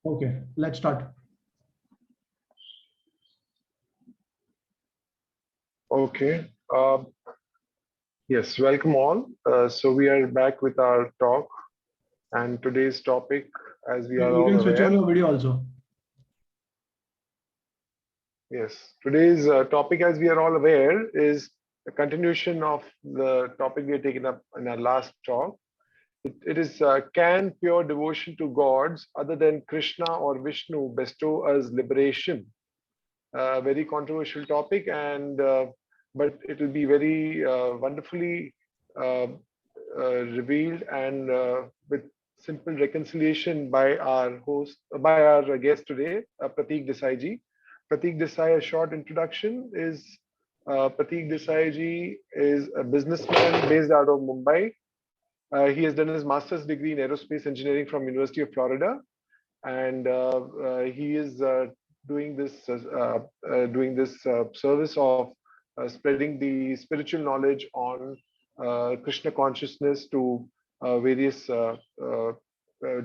Okay, let's start. Okay. Yes, welcome all. So we are back with our talk, and today's topic, as we are You all can switch on aware, your video also. yes, today's topic, as we are all aware, is a continuation of the topic we had taken up in our last talk. It is can pure devotion to gods other than Krishna or Vishnu bestow us liberation? Very controversial topic, and but it will be very wonderfully uh, revealed and with simple reconciliation by our host, by our guest today, Prateek Desai ji. Prateek Desai, a short introduction is Prateek Desai ji is a businessman based out of Mumbai. He has done his master's degree in aerospace engineering from University of Florida, and he is doing this service of spreading the spiritual knowledge on Krishna consciousness to various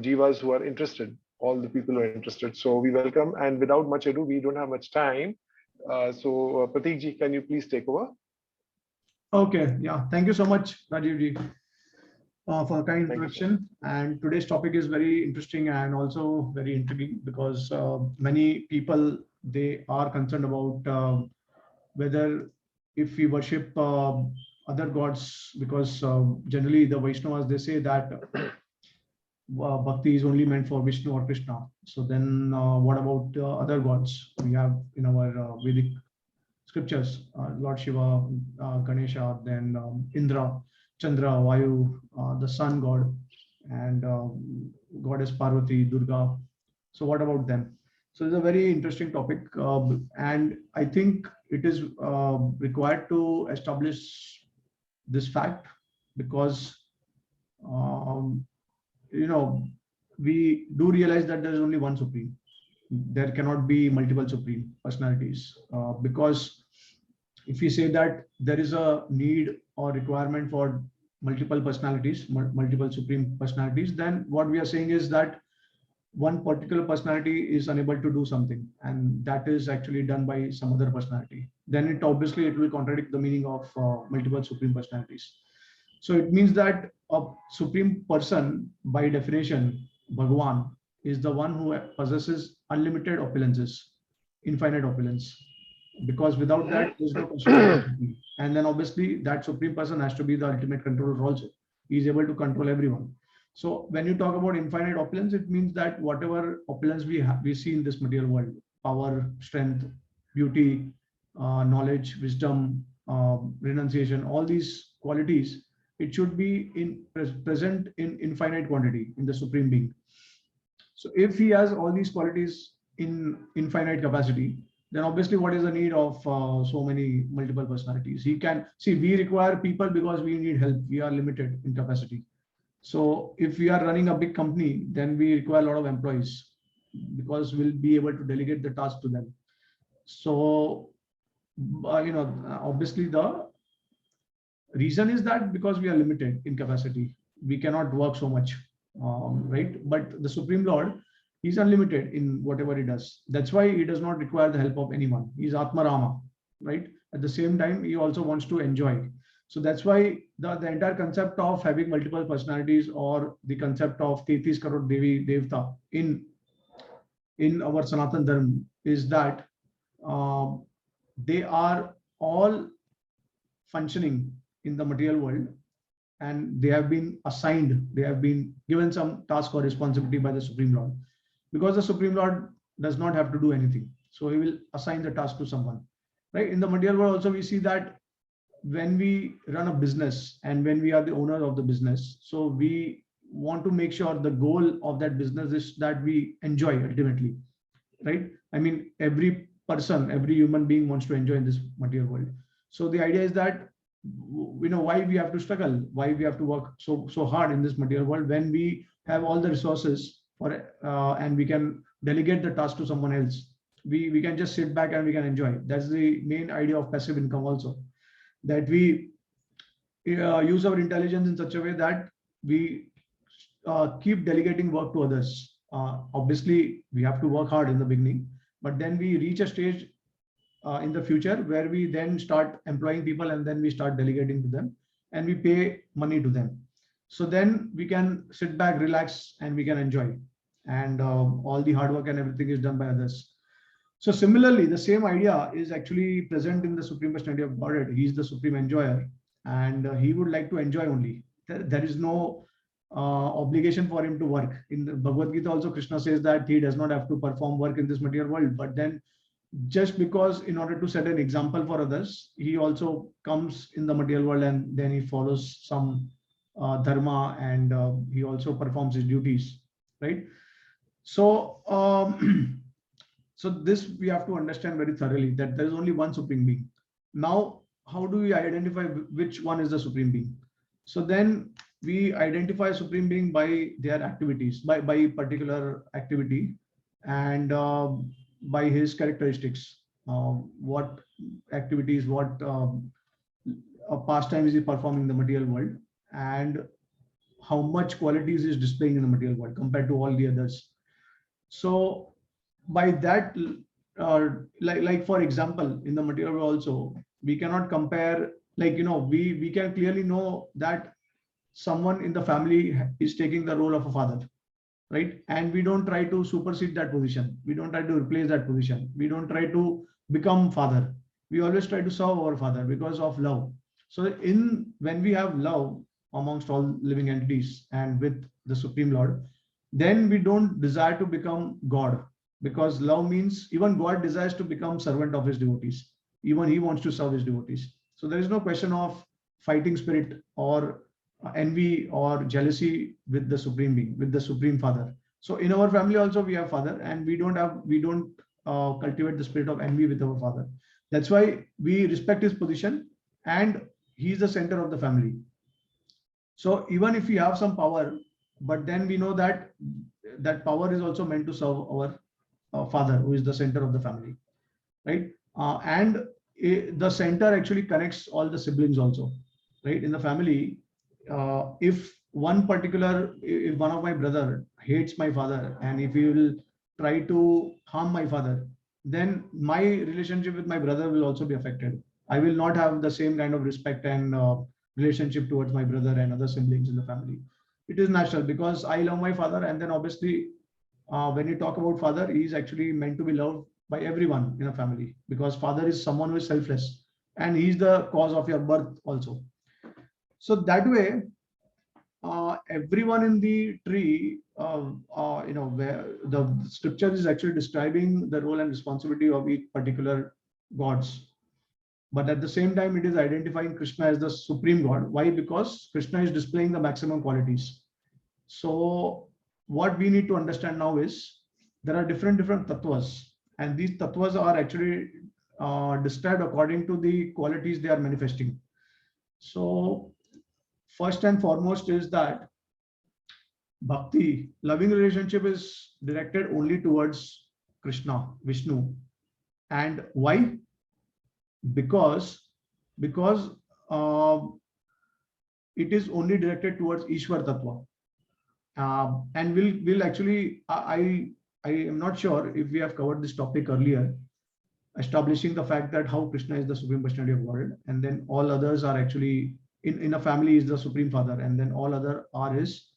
jivas who are interested, all the people who are interested. So we welcome, and without much ado, we don't have much time. Prateek ji, can you please take over? Okay, yeah. Thank you so much, Rajiv ji, for a kind Thank you, sir. introduction. And today's topic is very interesting and also very intriguing because many people, they are concerned about whether if we worship other gods, because generally the Vaishnavas, they say that bhakti is only meant for Vishnu or Krishna. So then what about other gods we have in our Vedic scriptures? Lord Shiva, Ganesha, then Indra, Chandra, Vayu, the sun god, and goddess Parvati, Durga. So what about them? So it's a very interesting topic, and I think it is required to establish this fact because um, you know, we do realize that there is only one supreme. There cannot be multiple supreme personalities because if we say that there is a need or requirement for multiple personalities, multiple supreme personalities, then what we are saying is that one particular personality is unable to do something, and that is actually done by some other personality. Then it obviously it will contradict the meaning of multiple supreme personalities. So it means that a supreme person, by definition, Bhagwan, is the one who possesses unlimited opulences, infinite opulence. Because without that, there's no concept of supreme. And then obviously that supreme person has to be the ultimate controller also. He is able to control everyone. So when you talk about infinite opulence, it means that whatever opulence we have, we see in this material world, power, strength, beauty, knowledge, wisdom, renunciation, all these qualities, it should be present in infinite quantity in the supreme being. So if he has all these qualities in infinite capacity, then obviously what is the need of so many multiple personalities? He can see, we require people because we need help. We are limited in capacity. So if we are running a big company, then we require a lot of employees because we'll be able to delegate the task to them. So, obviously the reason is that because we are limited in capacity, we cannot work so much, right? But the Supreme Lord, he's unlimited in whatever he does. That's why he does not require the help of anyone. He's Atma Rama, right? At the same time, he also wants to enjoy. So that's why the entire concept of having multiple personalities or the concept of 33 crore Devi Devta in our Sanatan Dharma is that um, they are all functioning in the material world, and they have been assigned, they have been given some task or responsibility by the Supreme Lord, because the Supreme Lord does not have to do anything, so he will assign the task to someone, right? In the material world also we see that when we run a business and when we are the owner of the business, so we want to make sure the goal of that business is that we enjoy ultimately, right? I mean, every person, every human being wants to enjoy in this material world. So the idea is that, why we have to struggle, why we have to work so hard in this material world when we have all the resources for and we can delegate the task to someone else. We can just sit back and we can enjoy. That's the main idea of passive income also, that we use our intelligence in such a way that we keep delegating work to others, Obviously, we have to work hard in the beginning, but then we reach a stage in the future where we then start employing people, and then we start delegating to them, and we pay money to them. So then we can sit back, relax, and we can enjoy. And all the hard work and everything is done by others. So similarly, the same idea is actually present in the Supreme Personality of Godhead. He is the supreme enjoyer, and he would like to enjoy only. There is no obligation for him to work. In the Bhagavad Gita also, Krishna says that he does not have to perform work in this material world. But then, just because in order to set an example for others, he also comes in the material world, and then he follows some dharma, and he also performs his duties, right? So so this we have to understand very thoroughly, that there is only one supreme being. Now, how do we identify which one is the supreme being? So then we identify supreme being by their activities, by particular activity, and by his characteristics. What activities, what pastime is he performing in the material world, and how much qualities is displaying in the material world compared to all the others. So by that, like for example, in the material world also, we cannot compare, like, we can clearly know that someone in the family is taking the role of a father, right? And we don't try to supersede that position, we don't try to replace that position, we don't try to become father. We always try to serve our father because of love. So when we have love amongst all living entities and with the Supreme Lord, then we don't desire to become God, because love means even God desires to become servant of his devotees. Even he wants to serve his devotees. So there is no question of fighting spirit or envy or jealousy with the supreme being, with the supreme father. So in our family also we have father, and we don't cultivate the spirit of envy with our father. That's why we respect his position, and he is the center of the family. So even if we have some power, but then we know that that power is also meant to serve our father, who is the center of the family, right? And the center actually connects all the siblings also, right? In the family, if one of my brother hates my father, and if he will try to harm my father, then my relationship with my brother will also be affected. I will not have the same kind of respect and relationship towards my brother and other siblings in the family. It is natural, because I love my father, and then obviously when you talk about father, he is actually meant to be loved by everyone in a family, because father is someone who is selfless, and he is the cause of your birth also. So that way, everyone in the tree, where the scripture is actually describing the role and responsibility of each particular gods. But at the same time, it is identifying Krishna as the supreme God. Why? Because Krishna is displaying the maximum qualities. So what we need to understand now is there are different tattvas, and these tattvas are actually described according to the qualities they are manifesting. So first and foremost is that bhakti, loving relationship, is directed only towards Krishna, Vishnu. And why? Because uh, it is only directed towards Ishwar Tattva. And we'll actually, I am not sure if we have covered this topic earlier, establishing the fact that how Krishna is the Supreme Personality of Godhead, and then all others are actually, in a family is the Supreme Father, and then all other are his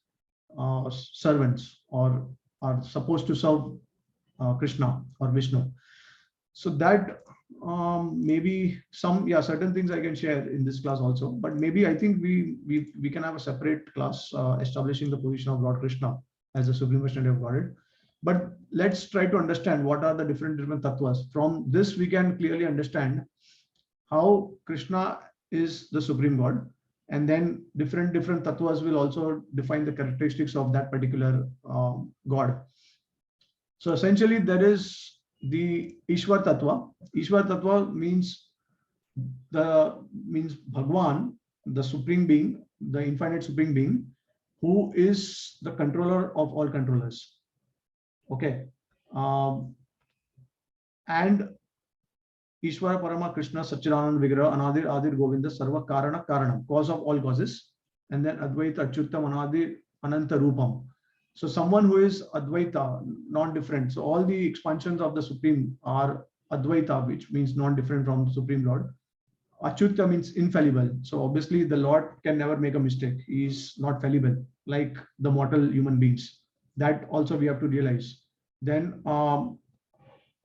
servants, or are supposed to serve Krishna or Vishnu. So that maybe certain things I can share in this class also, but maybe I think we can have a separate class establishing the position of Lord Krishna as the Supreme Personality of Godhead. But let's try to understand what are the different tattvas. From this, we can clearly understand how Krishna is the supreme God, and then different tattvas will also define the characteristics of that particular God. So essentially, there is the Ishwar Tattva. Ishwar Tattva means Bhagwan, the supreme being, the infinite supreme being, who is the controller of all controllers. Okay. And Ishvara Parama Krishna Satchidanand Vigraha Anadir Adir Govinda Sarva Karana Karanam, cause of all causes. And then Advaita Achyutam Anadir Ananta Rupam. So someone who is Advaita, non-different. So all the expansions of the Supreme are Advaita, which means non-different from the Supreme Lord. Achyuta means infallible. So obviously the Lord can never make a mistake. He is not fallible like the mortal human beings. That also we have to realize. Then Advaita,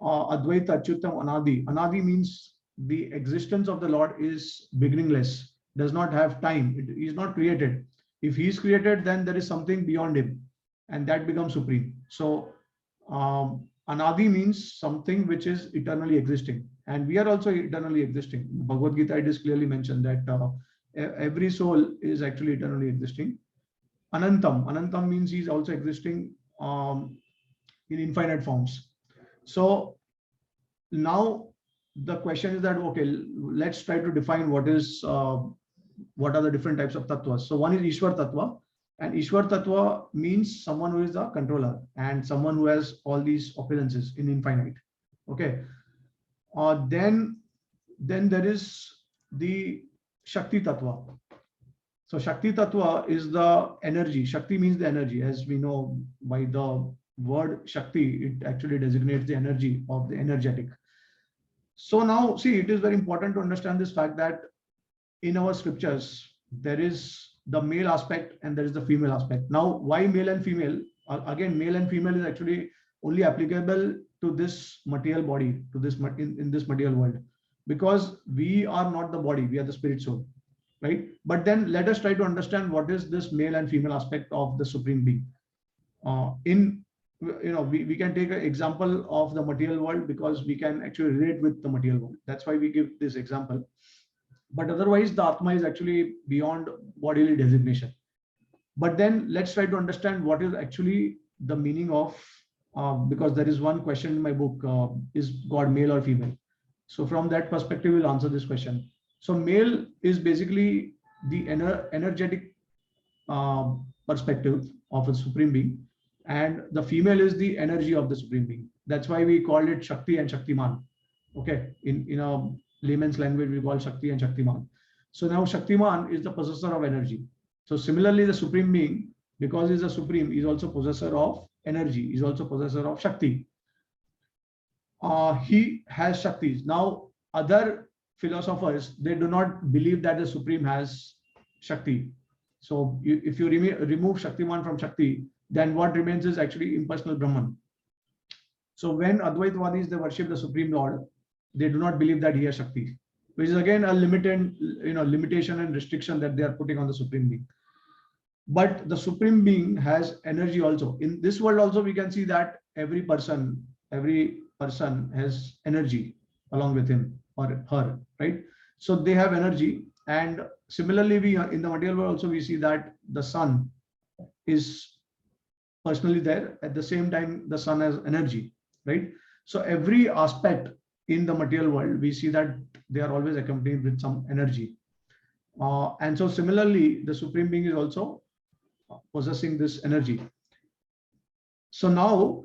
Achyutam, Anadi. Anadi means the existence of the Lord is beginningless, does not have time. He is not created. If he is created, then there is something beyond him, and that becomes supreme. So Anadi means something which is eternally existing, and we are also eternally existing. In Bhagavad Gita, it is clearly mentioned that every soul is actually eternally existing. Anantam. Anantam means he is also existing in infinite forms. So now the question is that, okay, let's try to define what are the different types of tattvas. So one is Ishwar tattva, and Ishwar tattva means someone who is the controller and someone who has all these opulences in infinite. Okay. Then there is the Shakti tattva. So Shakti tattva is the energy. Shakti means the energy. As we know by the word Shakti, it actually designates the energy of the energetic. So now, see, it is very important to understand this fact that in our scriptures, there is the male aspect and there is the female aspect. Now, why male and female? Again, male and female is actually only applicable to this material body, to this in this material world, because we are not the body, we are the spirit soul, right? But then let us try to understand what is this male and female aspect of the supreme being. We can take an example of the material world because we can actually relate with the material world. That's why we give this example. But otherwise, the Atma is actually beyond bodily designation. But then let's try to understand what is actually the meaning of, because there is one question in my book, is God male or female? So from that perspective, we'll answer this question. So male is basically the energetic perspective of a supreme being, and the female is the energy of the supreme being. That's why we call it Shakti and Shaktiman. Okay, in a layman's language, we call Shakti and Shaktiman. So now Shaktiman is the possessor of energy. So similarly, the supreme being, because he's a supreme, is also possessor of energy, is also possessor of Shakti. He has Shaktis. Now, other philosophers, they do not believe that the supreme has Shakti. So if you remove Shaktiman from Shakti, then what remains is actually impersonal Brahman. So when Advaitavadis, they worship the Supreme Lord, they do not believe that he has Shakti, which is again a limitation and restriction that they are putting on the Supreme Being. But the Supreme Being has energy also. In this world also, we can see that every person has energy along with him or her, right? So they have energy. And similarly, we in the material world also, we see that the sun is personally there. At the same time, the sun has energy, right? So every aspect in the material world, we see that they are always accompanied with some energy. And so similarly, the Supreme Being is also possessing this energy. So now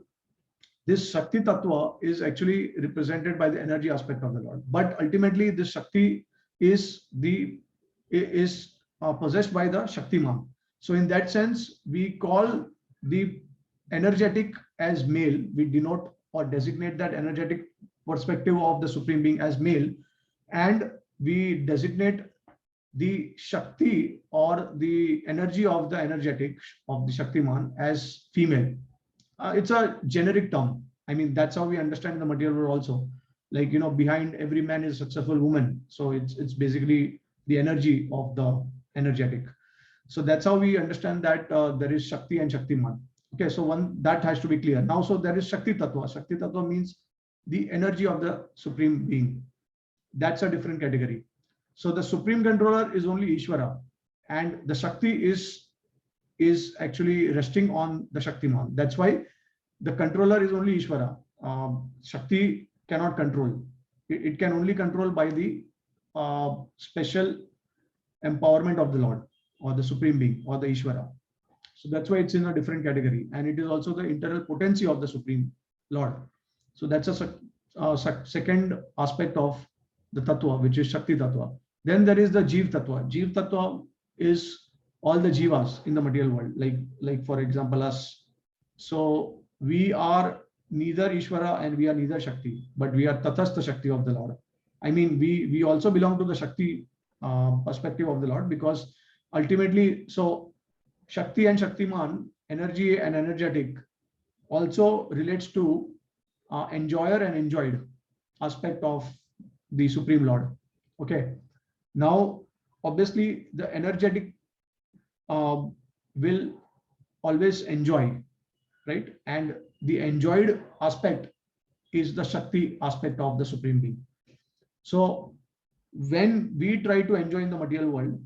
this Shakti Tattva is actually represented by the energy aspect of the Lord. But ultimately, this Shakti is possessed by the Shaktiman. So in that sense, we call the energetic as male. We denote or designate that energetic perspective of the Supreme Being as male, and we designate the Shakti or the energy of the energetic of the Shaktiman as female. It's a generic term. I mean, that's how we understand the material world also. Like, behind every man is a successful woman. So it's basically the energy of the energetic. So that's how we understand that there is Shakti and Shaktiman. Okay, so one that has to be clear. Now, so there is Shakti Tattva. Shakti Tattva means the energy of the Supreme Being. That's a different category. So the Supreme Controller is only Ishvara, and the Shakti is actually resting on the Shaktiman. That's why the controller is only Ishvara. Shakti cannot control. It can only control by the special empowerment of the Lord or the Supreme Being or the Ishvara. So that's why it's in a different category, and it is also the internal potency of the Supreme Lord. So that's a second aspect of the Tattva, which is Shakti Tattva. Then there is the Jeev Tattva. Jeev Tattva is all the Jivas in the material world, like for example us, So we are neither Ishvara and we are neither Shakti, but we are Tathastha Shakti of the Lord. I mean, we also belong to the Shakti perspective of the Lord, because ultimately, so Shakti and Shaktiman, energy and energetic, also relates to enjoyer and enjoyed aspect of the Supreme Lord. Okay. Now, obviously, the energetic will always enjoy, right? And the enjoyed aspect is the Shakti aspect of the Supreme Being. So when we try to enjoy in the material world,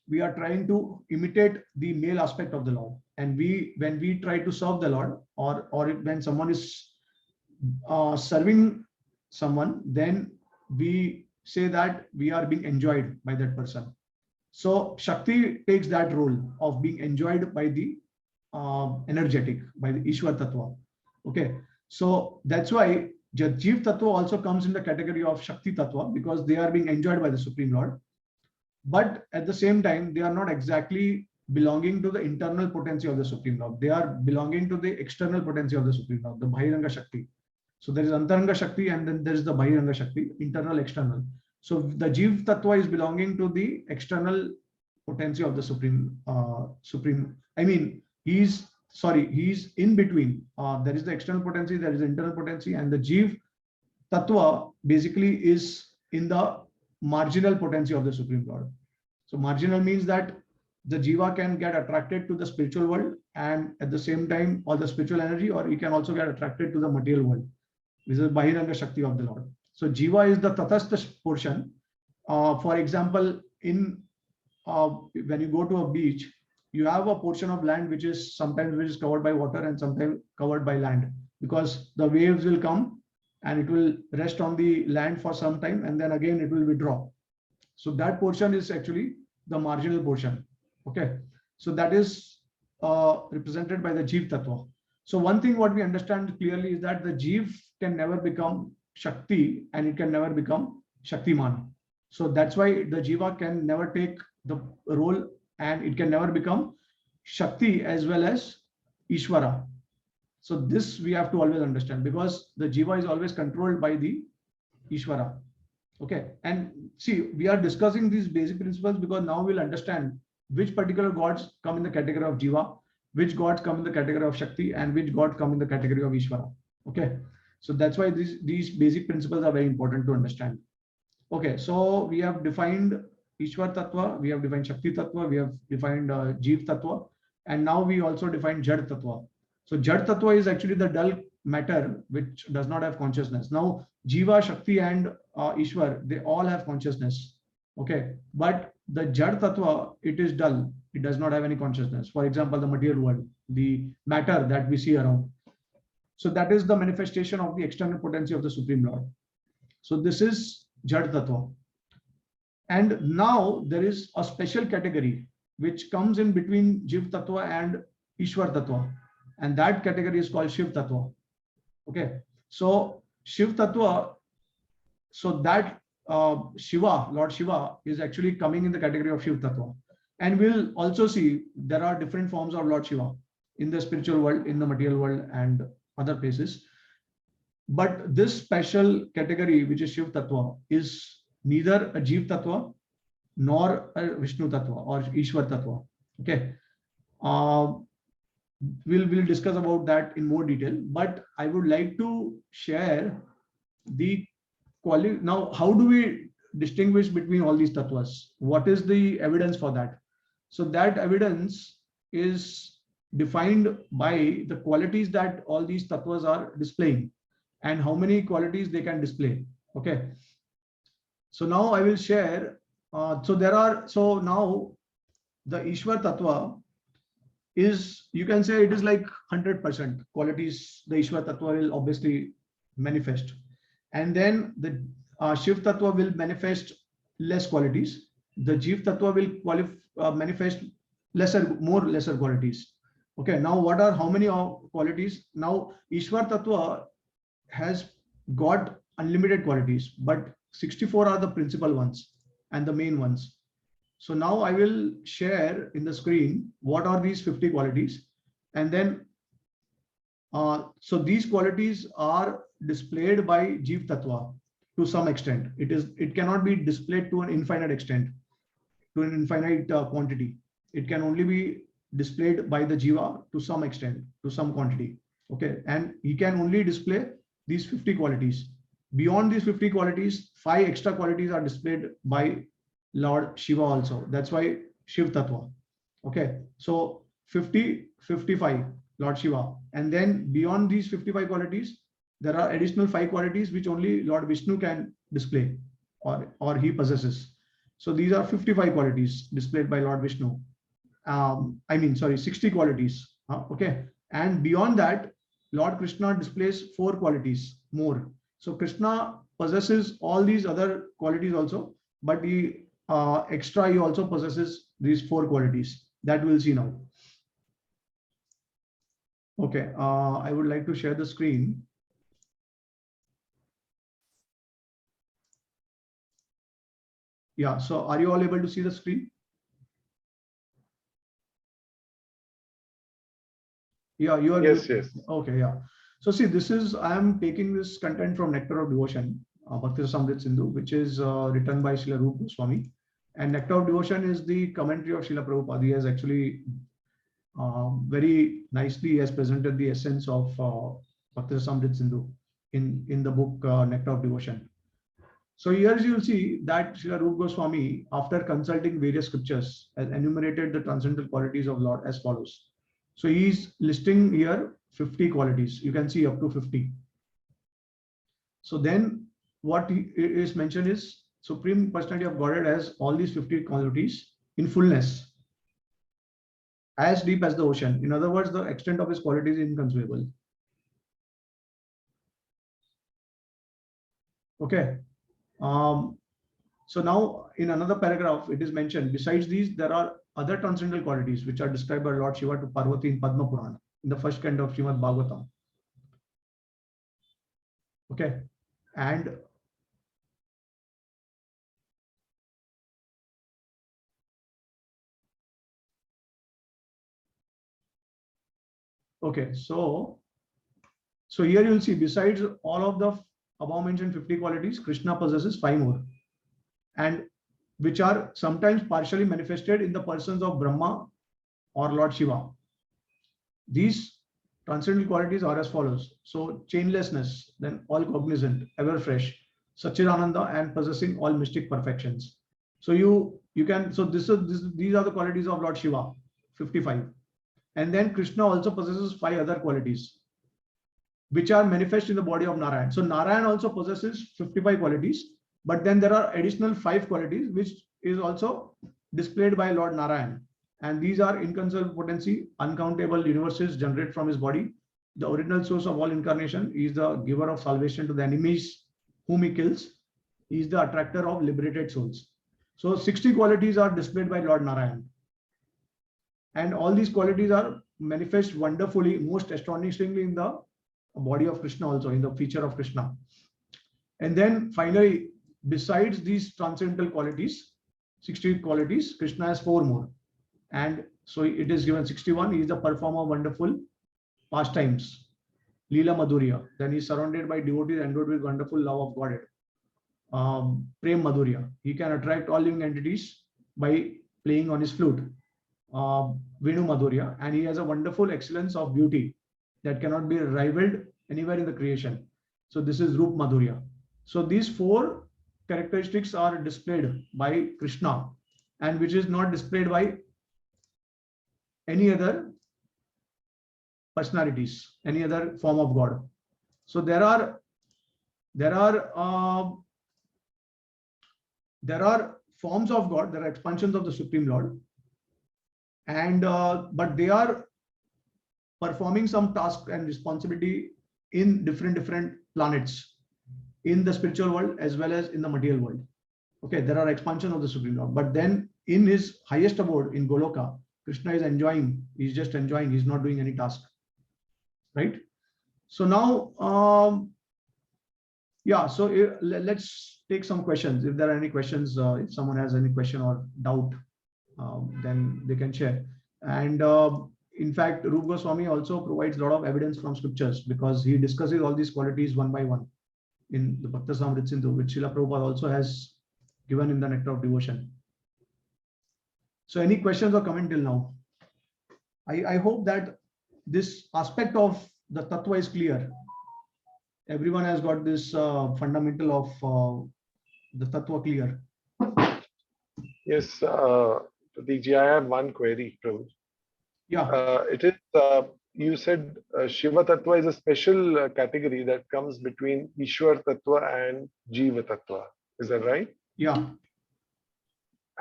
we are trying to imitate the male aspect of the Lord. And when we try to serve the Lord, or when someone is serving someone, then we say that we are being enjoyed by that person. So Shakti takes that role of being enjoyed by the energetic, by the Ishwar Tattva. Okay, so that's why Jiv Tattva also comes in the category of Shakti Tattva, because they are being enjoyed by the Supreme Lord. But at the same time, they are not exactly belonging to the internal potency of the Supreme Lord. They are belonging to the external potency of the Supreme Lord, the Bahiranga Shakti. So there is Antaranga Shakti and then there is the Bahiranga Shakti, internal, external. So the Jiv Tattva is belonging to the external potency of the Supreme. I mean, he's in between. There is the external potency, there is the internal potency, and the Jiv Tattva basically is in the marginal potency of the Supreme Lord. So marginal means that the jiva can get attracted to the spiritual world, and at the same time, or the spiritual energy, or he can also get attracted to the material world. This is Bahiranga Shakti of the Lord. So jiva is the tathastha portion. For example, when you go to a beach, you have a portion of land which is sometimes covered by water and sometimes covered by land, because the waves will come and it will rest on the land for some time, and then again it will withdraw. So that portion is actually the marginal portion. Okay, so that is represented by the Jiv Tattva. So one thing what we understand clearly is that the Jiv can never become Shakti and it can never become Shaktiman. So that's why the Jiva can never take the role, and it can never become Shakti as well as Ishvara. So this we have to always understand, because the Jiva is always controlled by the Ishvara. Okay, and see, we are discussing these basic principles because now we'll understand which particular gods come in the category of Jiva, which gods come in the category of Shakti, and which god come in the category of Ishvara. Okay, so that's why these basic principles are very important to understand. Okay, so we have defined Ishwar Tattva, we have defined Shakti Tattva, we have defined Jiv Tattva, and now we also defined Jad Tattva. So Jad Tattva is actually the dull matter which does not have consciousness. Now Jiva, Shakti, and Ishwar, they all have consciousness. Okay, but the Jad Tattva, it is dull. It does not have any consciousness. For example, the material world, the matter that we see around. So that is the manifestation of the external potency of the Supreme Lord. So this is Jad Tattva. And now there is a special category which comes in between Jiv Tattva and Ishwar Tattva. And that category is called Shiv Tattva. Okay, so Shiv Tattva, so that Shiva, Lord Shiva, is actually coming in the category of Shiv Tattva. And we'll also see there are different forms of Lord Shiva in the spiritual world, in the material world, and other places. But this special category, which is Shiv Tattva, is neither a Jiv Tattva nor a Vishnu Tattva or Ishwar Tattva. Okay. We'll discuss about that in more detail, but I would like to share the quality. Now, how do we distinguish between all these tattvas? What is the evidence for that? So that evidence is defined by the qualities that all these tattvas are displaying and how many qualities they can display. Okay. So now I will share. So now the Ishwar Tattva is, you can say it is like 100% qualities the Ishwar Tattva will obviously manifest. And then the Shiv Tattva will manifest less qualities. The Jiv Tattva will manifest lesser qualities. Okay, now what are how many qualities? Now Ishwar Tattva has got unlimited qualities, but 64 are the principal ones and the main ones. So now I will share in the screen what are these 50 qualities, and then So these qualities are displayed by Jeev Tattva to some extent. It cannot be displayed to an infinite extent, to an infinite quantity. It can only be displayed by the Jiva to some extent, to some quantity. Okay, and he can only display these 50 qualities. Beyond these 50 qualities, 5 extra qualities are displayed by Lord Shiva also. That's why Shiv Tattva. Okay, so 50, 55, Lord Shiva. And then beyond these 55 qualities, there are additional 5 qualities which only Lord Vishnu can display, or he possesses. So these are 55 qualities displayed by Lord Vishnu. I mean, sorry, 60 qualities. Okay. And beyond that, Lord Krishna displays 4 qualities more. So Krishna possesses all these other qualities also, but he he also possesses these 4 qualities that we'll see now. Okay, I would like to share the screen. Yeah, so are you all able to see the screen? Yeah, you are. Yes, yes. Okay, yeah. So see, I am taking this content from Nectar of Devotion, Bhakti Samrit Sindhu, which is written by Srila Rupa Goswami. And Nectar of Devotion is the commentary of Srila Prabhupada. He has actually very nicely has presented the essence of Bhakti Samrit Sindhu in the book Nectar of Devotion. So here you will see that Srila Rupa Goswami, after consulting various scriptures, has enumerated the transcendental qualities of Lord as follows. So he is listing here 50 qualities. You can see up to 50. So then what is mentioned is Supreme Personality of Godhead has all these 50 qualities in fullness, as deep as the ocean. In other words, the extent of his qualities is inconceivable. Okay. So now in another paragraph, it is mentioned, besides these, there are other transcendental qualities which are described by Lord Shiva to Parvati in Padma Purana, in the first canto of Srimad Bhagavatam. Okay. And okay, so here you'll see, besides all of the above mentioned 50 qualities, Krishna possesses 5 more, and which are sometimes partially manifested in the persons of Brahma or Lord Shiva. These transcendental qualities are as follows. So chainlessness, then all cognizant, ever fresh, Satchidananda, and possessing all mystic perfections. So you can, so these are the qualities of Lord Shiva, 55. And then Krishna also possesses 5 other qualities which are manifest in the body of Narayan. So Narayan also possesses 55 qualities, but then there are additional 5 qualities which is also displayed by Lord Narayan. And these are inconceivable potency, uncountable universes generate from his body. The original source of all incarnation. He is the giver of salvation to the enemies whom he kills. He is the attractor of liberated souls. So 60 qualities are displayed by Lord Narayan. And all these qualities are manifest wonderfully, most astonishingly in the body of Krishna, also in the feature of Krishna. And then finally, besides these transcendental qualities, 60 qualities, Krishna has 4 more. And so it is given 61. He is the performer of wonderful pastimes, Leela Madhurya. Then he is surrounded by devotees endowed with wonderful love of Godhead. Prem Madhurya. He can attract all living entities by playing on his flute. Vishnu Madhurya. And he has a wonderful excellence of beauty that cannot be rivaled anywhere in the creation. So this is Rup Madhurya. So these 4 characteristics are displayed by Krishna, and which is not displayed by any other personalities, any other form of God. So there are forms of God, there are expansions of the Supreme Lord, and but they are performing some task and responsibility in different planets, in the spiritual world as well as in the material world. Okay, there are expansion of the Supreme Lord, but then in his highest abode in Goloka, Krishna is enjoying, he's just enjoying, he's not doing any task, right? So now, yeah, so let's take some questions. If there are any questions, if someone has any question or doubt, then they can share. And in fact, Rupa Goswami also provides a lot of evidence from scriptures because he discusses all these qualities one by one in the Bhakta Samrit Sindhu, which Srila Prabhupada also has given in the Nectar of Devotion. So any questions or comment till now? I hope that this aspect of the Tattva is clear. Everyone has got this fundamental of the Tattva clear. Yes, Prateekji, I have one query, Prabhu. Yeah. It is, you said Shiva Tattva is a special category that comes between Ishwar Tattva and Jiva Tattva. Is that right? Yeah.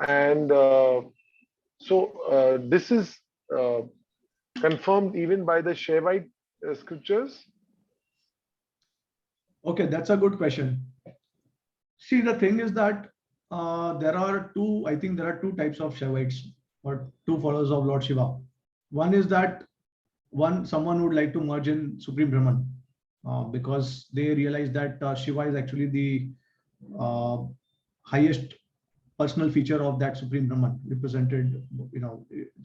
And so this is confirmed even by the Shaivite scriptures? Okay, that's a good question. See, the thing is that there are two types of Shaivites or two followers of Lord Shiva. One is that someone would like to merge in Supreme Brahman because they realize that Shiva is actually the highest personal feature of that Supreme Brahman represented.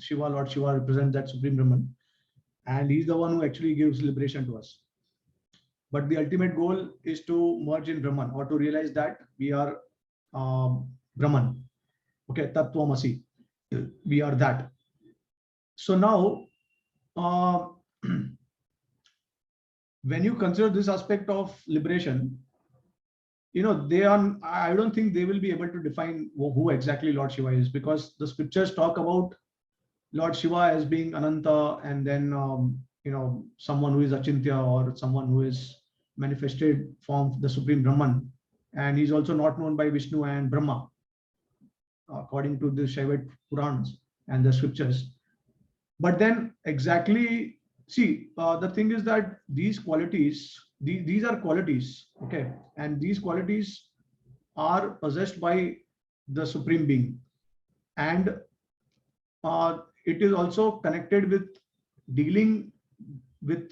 Lord Shiva represents that Supreme Brahman, and he's the one who actually gives liberation to us. But the ultimate goal is to merge in Brahman or to realize that we are Brahman. Okay, Tattvamasi. We are that. So now, when you consider this aspect of liberation, I don't think they will be able to define who exactly Lord Shiva is, because the scriptures talk about Lord Shiva as being Ananta, and then someone who is Achintya or someone who is manifested form the Supreme Brahman, and he's also not known by Vishnu and Brahma according to the Shaivite Purans and the scriptures. But then exactly, see, the thing is that these qualities, these are qualities, okay, and these qualities are possessed by the Supreme Being, and it is also connected with dealing with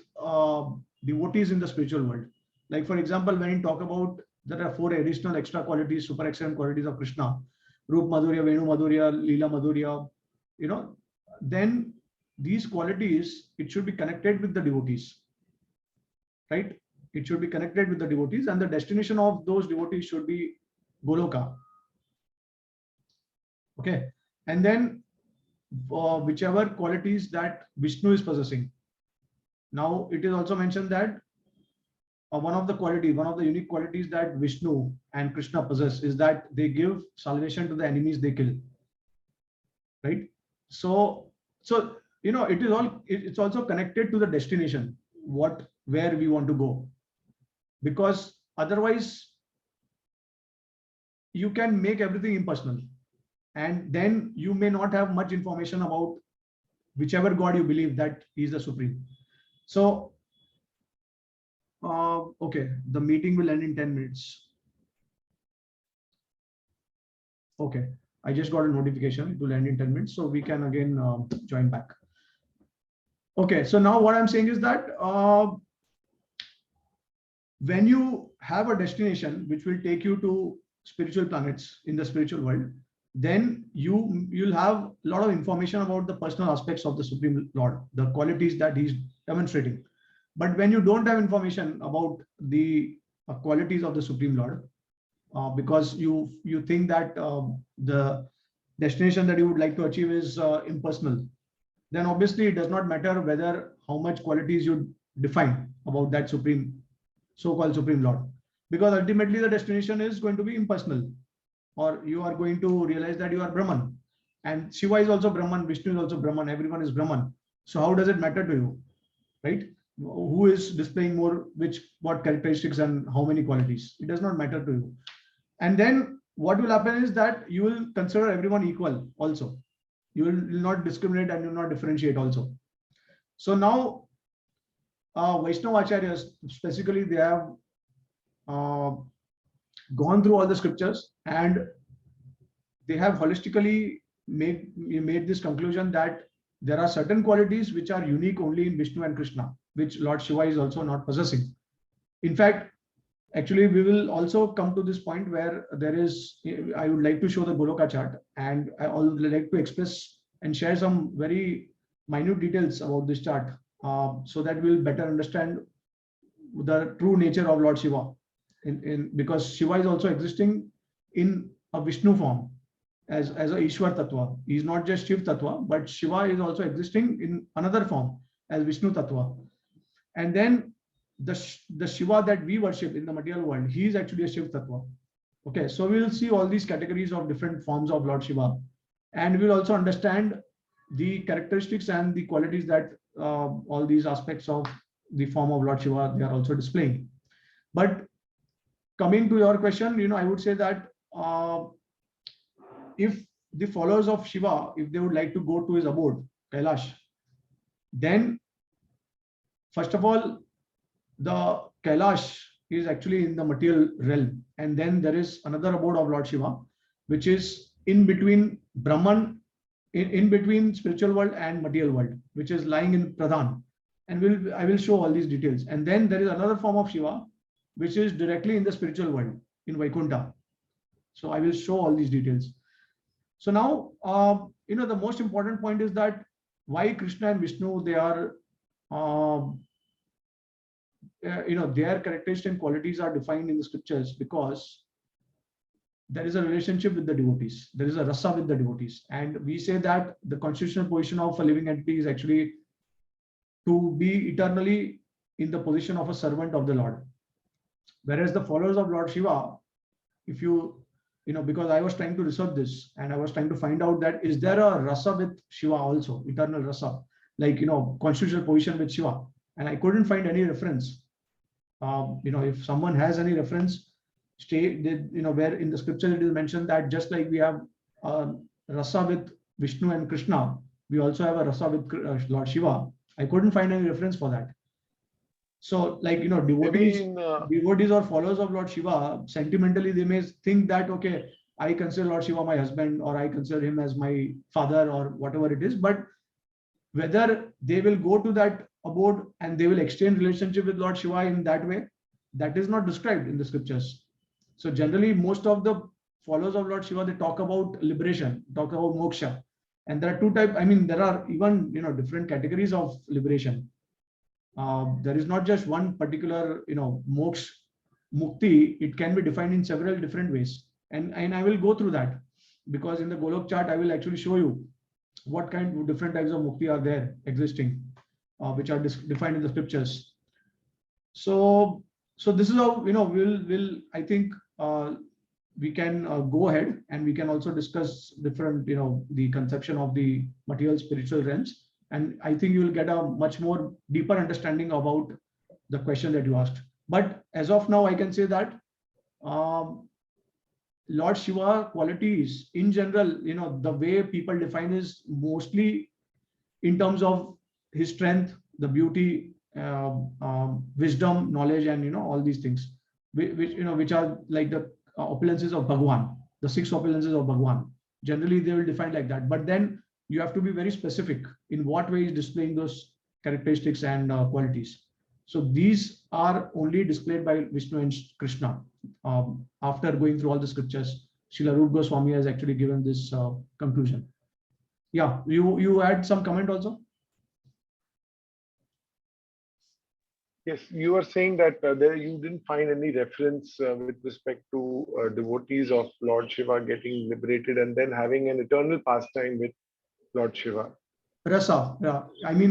devotees in the spiritual world. Like for example, when you talk about, there are 4 additional extra qualities, super excellent qualities of Krishna: Rup Madhurya, Venu Madhurya, Leela Madhurya, then these qualities, it should be connected with the devotees, right? It should be connected with the devotees, and the destination of those devotees should be Goloka. Okay, and then whichever qualities that Vishnu is possessing. Now it is also mentioned that one of the unique qualities that Vishnu and Krishna possess is that they give salvation to the enemies they kill, right? So it's also connected to the destination, where we want to go, because otherwise you can make everything impersonal, and then you may not have much information about whichever God you believe that is the supreme. So okay, the meeting will end in 10 minutes. Okay, I just got a notification, it will end in 10 minutes, so we can again join back. Okay, so now what I'm saying is that when you have a destination which will take you to spiritual planets in the spiritual world, then you'll have a lot of information about the personal aspects of the Supreme Lord, the qualities that he's demonstrating. But when you don't have information about the qualities of the Supreme Lord, because you think that the destination that you would like to achieve is impersonal, then obviously it does not matter whether how much qualities you define about that so-called Supreme Lord, because ultimately the destination is going to be impersonal, or you are going to realize that you are Brahman, and Shiva is also Brahman, Vishnu is also Brahman, everyone is Brahman. So how does it matter to you, right? Who is displaying more, what characteristics and how many qualities? It does not matter to you. And then what will happen is that you will consider everyone equal also. You will not discriminate and you will not differentiate also. So now Vaishnava Acharyas specifically, they have gone through all the scriptures, and they have holistically made this conclusion that there are certain qualities which are unique only in Vishnu and Krishna, which Lord Shiva is also not possessing. In fact, actually, we will also come to this point where I would like to show the Goloka chart, and I would like to express and share some very minute details about this chart, so that we'll better understand the true nature of Lord Shiva. Because Shiva is also existing in a Vishnu form as a Ishwar Tattva. He is not just Shiv Tattva, but Shiva is also existing in another form as Vishnu Tattva. And then the Shiva that we worship in the material world, he is actually a Shiv Tattva. Okay, so we will see all these categories of different forms of Lord Shiva, and we'll also understand the characteristics and the qualities that all these aspects of the form of Lord Shiva they are also displaying. But coming to your question, I would say that if the followers of Shiva, if they would like to go to his abode, Kailash, then first of all, the Kailash is actually in the material realm. And then there is another abode of Lord Shiva, which is in between Brahman, in between spiritual world and material world, which is lying in Pradhan. And I will show all these details. And then there is another form of Shiva, which is directly in the spiritual world, in Vaikuntha. So I will show all these details. So now, the most important point is that why Krishna and Vishnu, they are, their characteristics and qualities are defined in the scriptures, because there is a relationship with the devotees. There is a rasa with the devotees. And we say that the constitutional position of a living entity is actually to be eternally in the position of a servant of the Lord. Whereas the followers of Lord Shiva, if because I was trying to research this and I was trying to find out that is there a rasa with Shiva also, eternal rasa, like, constitutional position with Shiva. And I couldn't find any reference. If someone has any reference, where in the scripture it is mentioned that just like we have rasa with Vishnu and Krishna, we also have a rasa with Lord Shiva. I couldn't find any reference for that. So, like, devotees or followers of Lord Shiva, sentimentally, they may think that, okay, I consider Lord Shiva my husband, or I consider him as my father, or whatever it is. But whether they will go to that abode and they will exchange relationship with Lord Shiva in that way, that is not described in the scriptures. So generally, most of the followers of Lord Shiva, they talk about liberation, talk about moksha. And there are two types, there are even, different categories of liberation. There is not just one particular, moksha, mukti. It can be defined in several different ways. And I will go through that, because in the Golok chart, I will actually show you what kind of different types of mukti are there existing, which are defined in the scriptures. So this is how, we'll I think we can go ahead and we can also discuss different, the conception of the material spiritual realms. And I think you will get a much more deeper understanding about the question that you asked. But as of now, I can say that Lord Shiva qualities in general, the way people define is mostly in terms of his strength, the beauty, wisdom, knowledge, and all these things, which are like the opulences of Bhagwan, the 6 opulences of Bhagwan. Generally, they will define like that. But then you have to be very specific in what way is displaying those characteristics and qualities. So these are only displayed by Vishnu and Krishna. After going through all the scriptures, Srila Rupa Goswami has actually given this conclusion. Yeah, you had some comment also? Yes, you were saying that there you didn't find any reference with respect to devotees of Lord Shiva getting liberated and then having an eternal pastime with Lord Shiva. Rasa, yeah,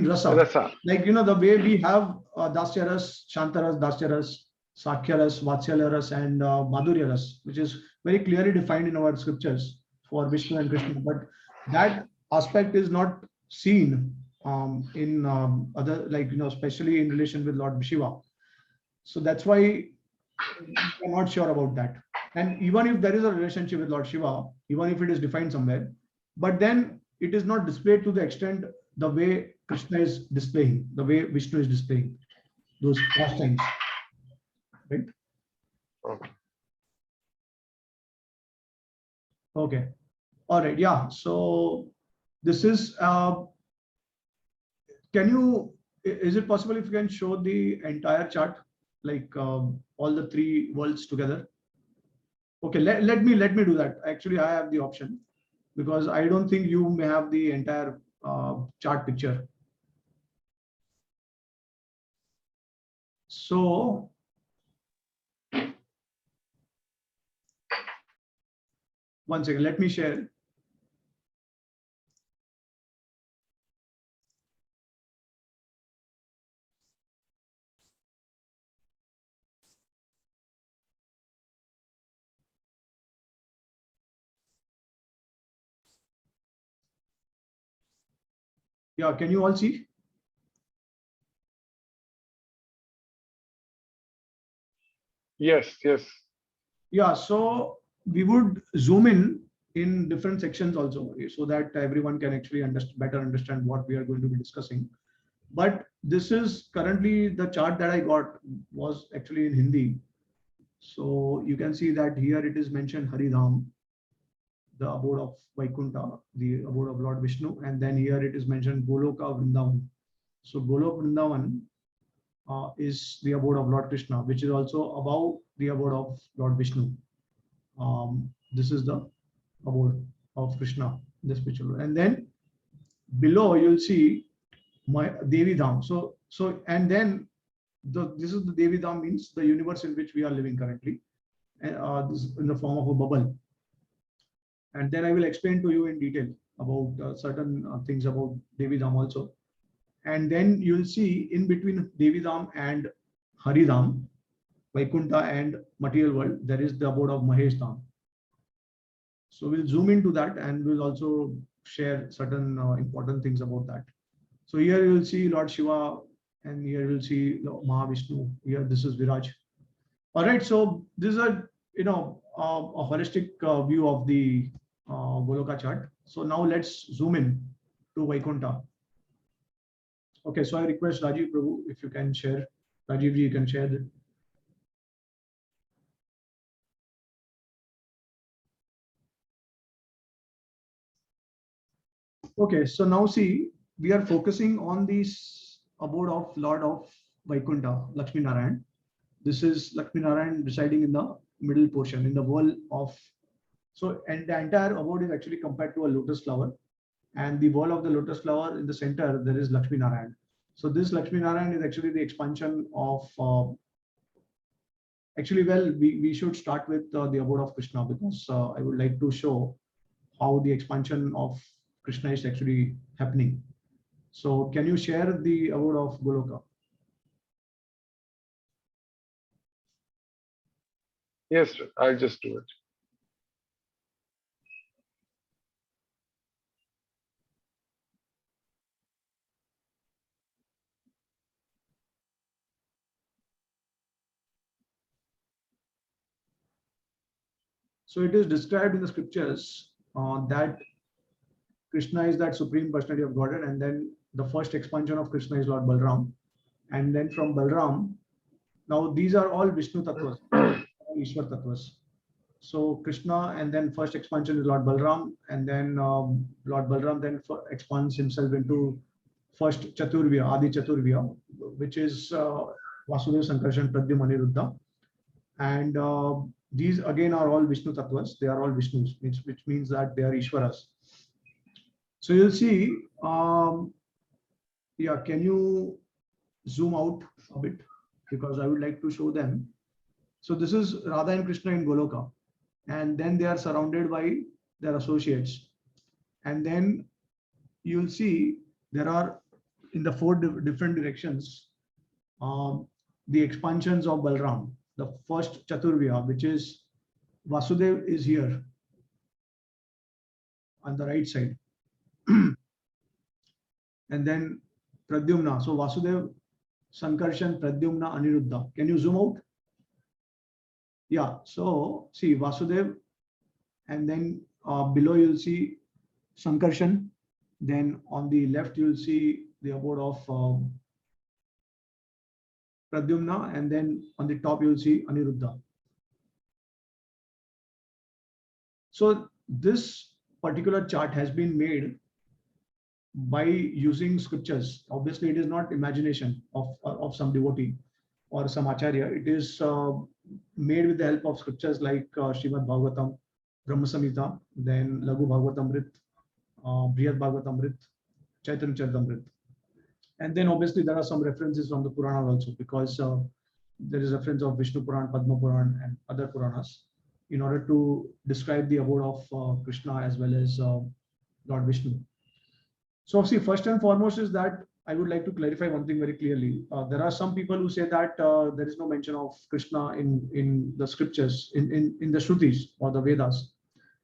rasa. Rasa. Like, the way we have Dasyaras, Shantaras, Dasyaras, Sakhyaras, Vatsalyaras, and Madhuryaras, which is very clearly defined in our scriptures for Vishnu and Krishna. But that aspect is not seen in other, like, especially in relation with Lord Shiva. So that's why I'm not sure about that. And even if there is a relationship with Lord Shiva, even if it is defined somewhere, but then it is not displayed to the extent the way Krishna is displaying, the way Vishnu is displaying those pastimes, right? Okay. Okay. All right. Yeah. So this is, is it possible if you can show the entire chart, like all the 3 worlds together? Okay. Let me do that. Actually, I have the option, because I don't think you may have the entire chart picture. So one second, let me share. Yeah, can you all see? Yes, yes. Yeah, so we would zoom in different sections also, so that everyone can actually better understand what we are going to be discussing. But this is currently the chart that I got was actually in Hindi. So you can see that here it is mentioned Haridham, the abode of Vaikunta, the abode of Lord Vishnu, and then here it is mentioned Goloka Vrindavan. So Golok Vrindavan is the abode of Lord Krishna, which is also above the abode of Lord Vishnu. This is the abode of Krishna, this picture. And then below you'll see my Devi Dham. So and then this is the Devi Dham, means the universe in which we are living currently, and this is in the form of a bubble. And then I will explain to you in detail about certain things about Devi Dham also. And then you'll see in between Devi Dham and Haridham, Vaikunta and material world, there is the abode of Mahesh Dham. So we'll zoom into that and we'll also share certain important things about that. So here you will see Lord Shiva, and here you will see Mahavishnu. Here this is Viraj. All right, so this is a a holistic view of the Goloka chart. So now let's zoom in to Vaikunta. Okay, so I request Rajiv Prabhu if you can share. Rajiv ji, you can share the. Okay, so now see, we are focusing on this abode of Lord of Vaikunta, Lakshmi Narayan. This is Lakshmi Narayan residing in the middle portion, in the wall of. So, and the entire abode is actually compared to a lotus flower, and the wall of the lotus flower in the center, there is Lakshmi Narayan. So this Lakshmi Narayan is actually the expansion of. Actually, well, we should start with the abode of Krishna, because I would like to show how the expansion of Krishna is actually happening. So can you share the abode of Goloka? Yes, sir. I'll just do it. So it is described in the scriptures that Krishna is that supreme personality of Godhead, and then the first expansion of Krishna is Lord Balram, and then from Balram, now these are all Vishnu Tattvas, Ishwar Tattvas. So Krishna, and then first expansion is Lord Balram, and then Lord Balram then expands himself into first Chaturvya, Adi Chaturvya, which is Vasudev, Sankarshan, Pradyum, Aniruddha. And these again are all Vishnu Tattvas. They are all Vishnus, which means that they are Ishwaras. So you'll see, yeah, can you zoom out a bit? Because I would like to show them. So this is Radha and Krishna in Goloka, and then they are surrounded by their associates. And then you'll see there are in the four different directions the expansions of Balram. The first Chaturvya, which is Vasudev, is here on the right side. And then Pradyumna. So Vasudev, Sankarshan, Pradyumna, Aniruddha. Can you zoom out? Yeah. So see Vasudev, and then below you'll see Sankarshan. Then on the left you'll see the abode of Pradyumna, and then on the top you'll see Aniruddha. So this particular chart has been made by using scriptures. Obviously, it is not imagination of some devotee or some acharya. It is made with the help of scriptures like Srimad Bhagavatam, Brahma Samhita, then Laghu Bhagavatamrit, Brihad Bhagavatamrit, Chaitanya Charitamrita. And then obviously there are some references from the Purana also, because there is reference of Vishnu Puran, Padma Puran, and other Puranas in order to describe the abode of Krishna as well as Lord Vishnu. So see, first and foremost is that I would like to clarify one thing very clearly. There are some people who say that there is no mention of Krishna in the scriptures, in the Shrutis or the Vedas.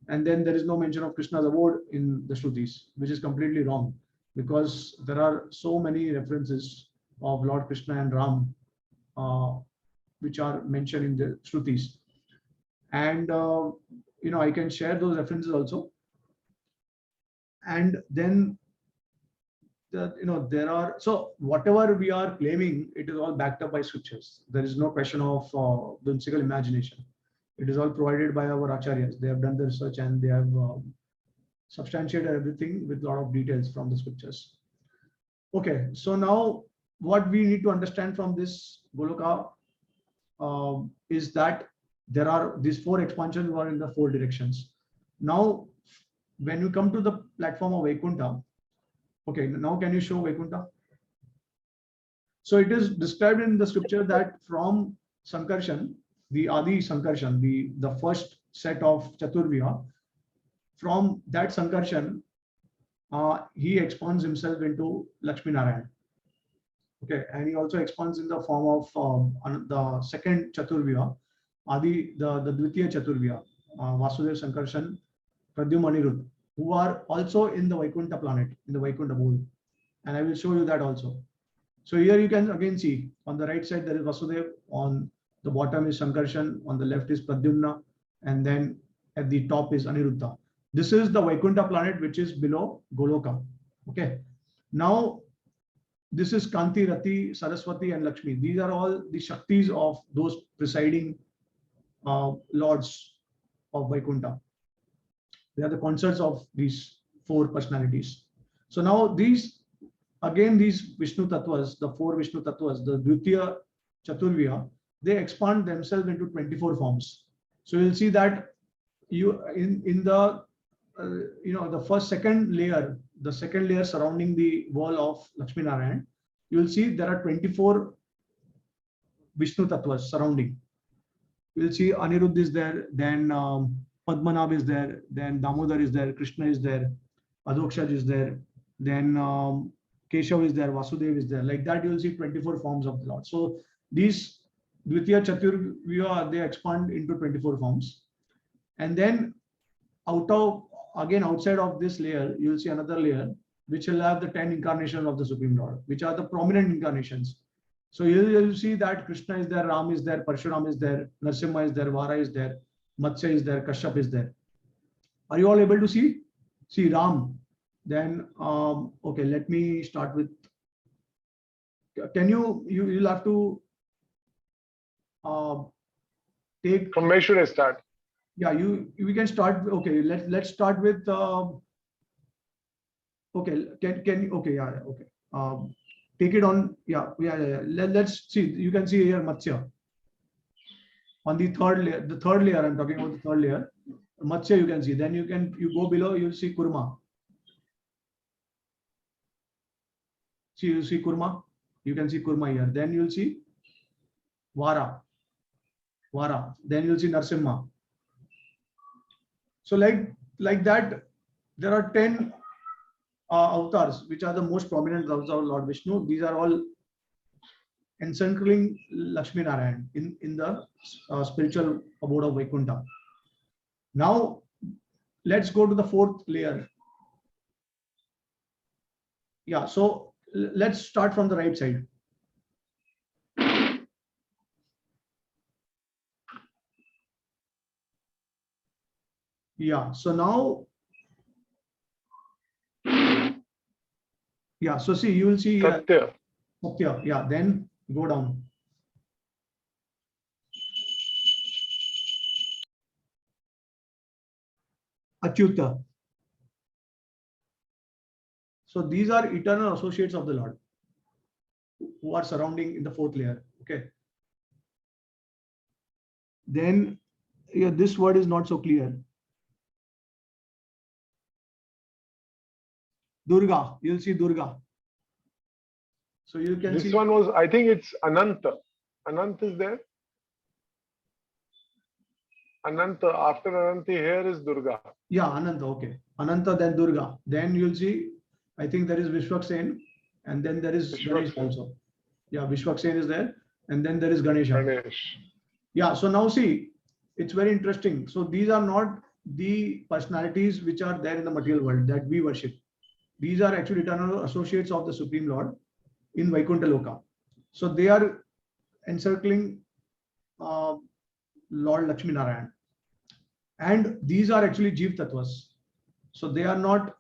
And then there is no mention of Krishna's abode in the Shrutis, which is completely wrong, because there are so many references of Lord Krishna and Ram which are mentioned in the Shrutis. And I can share those references also. And then there are, so whatever we are claiming, it is all backed up by scriptures. There is no question of whimsical imagination. It is all provided by our acharyas. They have done the research and they have substantiated everything with a lot of details from the scriptures. Okay, so now what we need to understand from this Goloka is that there are these 4 expansions who are in the 4 directions. Now, when you come to the platform of Vaikuntha, okay, now can you show Vaikuntha? So it is described in the scripture that from Sankarshan, the Adi Sankarshan, the first set of Chaturviha, from that Sankarshan, he expands himself into Lakshmi Narayan. Okay, and he also expands in the form of the second Chaturviha, Adi, the Dvitiya Chaturviha, Vasudev, Sankarshan, Pradyumna, Aniruddha, who are also in the Vaikuntha planet, in the Vaikuntha bowl. And I will show you that also. So here you can again see on the right side there is Vasudev, on the bottom is Sankarshan, on the left is Pradyumna, and then at the top is Aniruddha. This is the Vaikuntha planet which is below Goloka. Okay. Now this is Kanti, Rati, Saraswati, and Lakshmi. These are all the Shaktis of those presiding lords of Vaikuntha. They are the consorts of these 4 personalities. So now these Vishnu Tattvas, the 4 Vishnu Tattvas, the Dvitiya Chaturviha, they expand themselves into 24 forms. So you'll see that in the the second layer surrounding the wall of Lakshmi Narayan, you will see there are 24 Vishnu Tattvas surrounding. You will see Aniruddha is there, then Padmanabh is there, then Damodar is there, Krishna is there, Adhokshaj is there, then Keshav is there, Vasudev is there. Like that, you will see 24 forms of the Lord. So these Dvitiya Chaturviha, they expand into 24 forms. And then outside of this layer, you will see another layer which will have the 10 incarnations of the Supreme Lord, which are the prominent incarnations. So you'll see that Krishna is there, Ram is there, Parshuram is there, Narsimha is there, Vara is there, Matsya is there, Kashyap is there. Are you all able to see? See Ram. Then, okay, let me start with, can you'll have to take. From where should I start? Yeah, we can start. Okay, let's start with, okay, okay, yeah, okay. Take it on, yeah. Let's see, you can see here Matsya. On the third layer, I'm talking about the third layer. Matsya you can see. Then you go below, you'll see Kurma. See, you see Kurma. You can see Kurma here. Then you'll see Vara. Then you'll see Narsimha. So like that, there are 10 avatars, which are the most prominent avatars of Lord Vishnu. These are all encircling Lakshmi Narayan in the spiritual abode of Vaikuntha. Now, let's go to the 4th layer. Yeah, so let's start from the right side. Yeah, so now, yeah, so see, you will see Satya. Satya, yeah, then go down. Achyuta. So these are eternal associates of the Lord who are surrounding in the 4th layer. Okay. Then yeah, this word is not so clear. Durga. You'll see Durga. So you can This see. one was, I think it's Ananta. Ananta is there. Ananta. After Ananta, here is Durga. Yeah, Ananta. Okay. Ananta, then Durga. Then you'll see, I think there is Vishwaksen, and then there is Ganesh Vishwaksen. also. Yeah, Vishwaksen is there, and then there is Ganesha. Ganesh. Yeah, so now see, it's very interesting. So these are not the personalities which are there in the material world that we worship. These are actually eternal associates of the Supreme Lord in Vaikuntha Loka. So they are encircling Lord Lakshmi Narayan. And these are actually Jeev Tattvas. So they are not,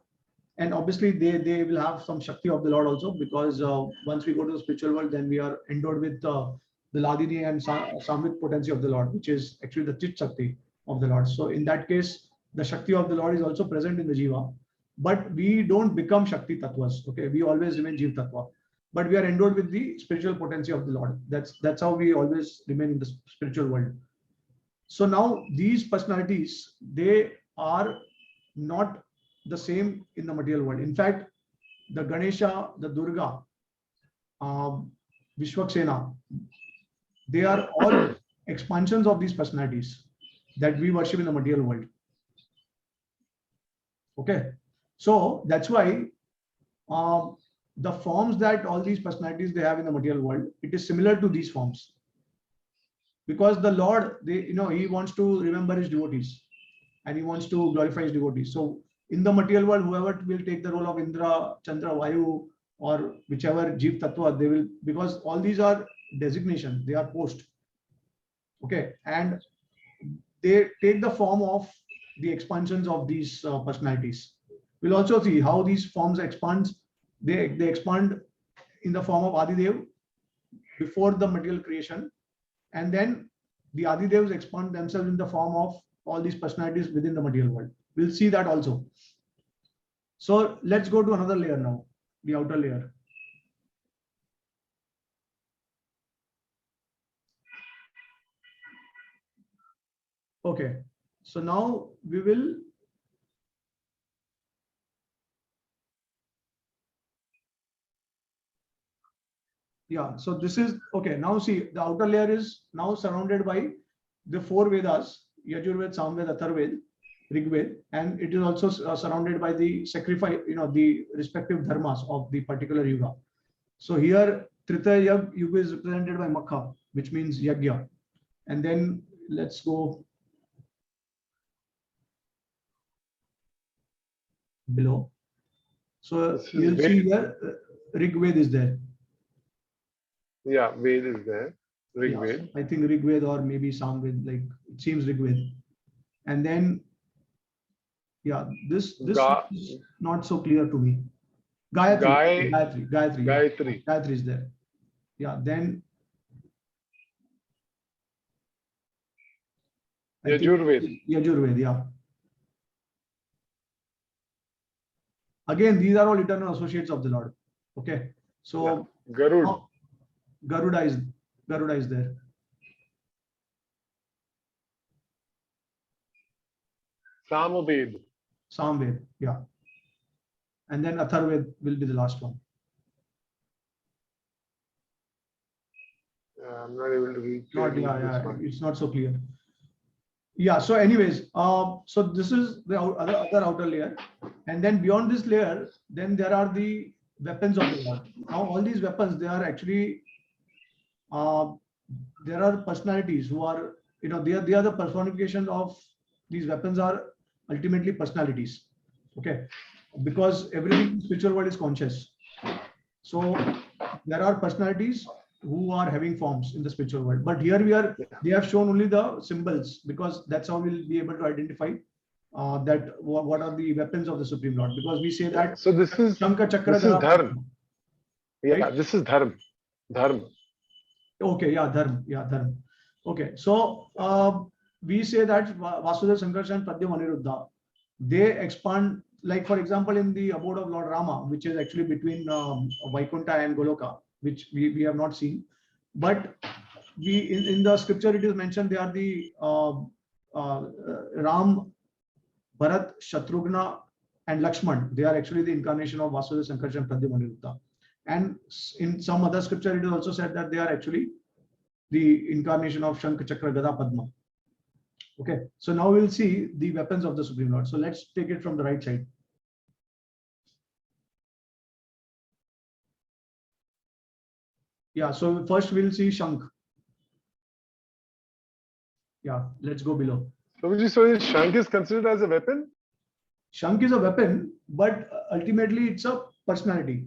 and obviously they will have some Shakti of the Lord also, because once we go to the spiritual world, then we are endowed with the Ladini and Samvit potency of the Lord, which is actually the Chit Shakti of the Lord. So in that case, the Shakti of the Lord is also present in the Jiva, but we don't become Shakti Tattvas. Okay, we always remain Jeev Tattva, but we are endowed with the spiritual potency of the Lord. That's how we always remain in the spiritual world. So now these personalities, they are not the same in the material world. In fact, the Ganesha, the Durga, Vishwaksena, they are all expansions of these personalities that we worship in the material world. Okay, so that's why the forms that all these personalities they have in the material world, it is similar to these forms, because the Lord, he wants to remember his devotees and he wants to glorify his devotees. So in the material world, whoever will take the role of Indra, Chandra, Vayu, or whichever Jeev Tattva, they will, because all these are designations, they are post. Okay, and they take the form of the expansions of these personalities. We'll also see how these forms expands. They expand in the form of Adidev before the material creation, and then the Adidevs expand themselves in the form of all these personalities within the material world. We'll see that also. So let's go to another layer now, the outer layer. Okay, so now we will so this is okay. Now see, the outer layer is now surrounded by the four Vedas: Yajurved, Samved, Atharved, Rigved, and it is also surrounded by the sacrifice, the respective dharmas of the particular yuga. So here Tritya Yuga is represented by Makha, which means Yagya. And then let's go below. So you'll see here Rigved is there. Yeah, Ved is there. Rigved. Yeah, I think Rigved or maybe Samved, like it seems Rigved. And then this is not so clear to me. Gayatri is there. Yeah, then Yajurved, yeah. Again, these are all eternal associates of the Lord. Okay, so Garuda is there. Samved, yeah. And then Atharved will be the last one. I'm not able to read. It's not so clear. Yeah, so anyways, so this is the other outer layer. And then beyond this layer, then there are the weapons of the Lord. Now all these weapons, they are actually, there are personalities who are, they are the personification of these weapons are ultimately personalities. Okay, because everything in the spiritual world is conscious. So there are personalities who are having forms in the spiritual world, but here they have shown only the symbols, because that's how we'll be able to identify that what are the weapons of the Supreme Lord, because we say that. So this is Dharma. Yeah, right? This is Dharma. Okay, yeah, Dharma. Okay, so we say that Vasudeva, Sankarshan, and Pradyum, Aniruddha, they expand. Like for example, in the abode of Lord Rama, which is actually between Vaikuntha and Goloka, which we have not seen, but in the scripture it is mentioned they are the Ram, Bharat, Shatrughna, and Lakshman. They are actually the incarnation of Vasudeva, Sankarshan, Pradyumna, Aniruddha. And in some other scripture, it is also said that they are actually the incarnation of Shankh, Chakra, Gada, Padma. Okay, so now we'll see the weapons of the Supreme Lord. So let's take it from the right side. Yeah, so first we'll see Shankh. Yeah, let's go below. So Shankh is considered as a weapon? Shankh is a weapon, but ultimately it's a personality.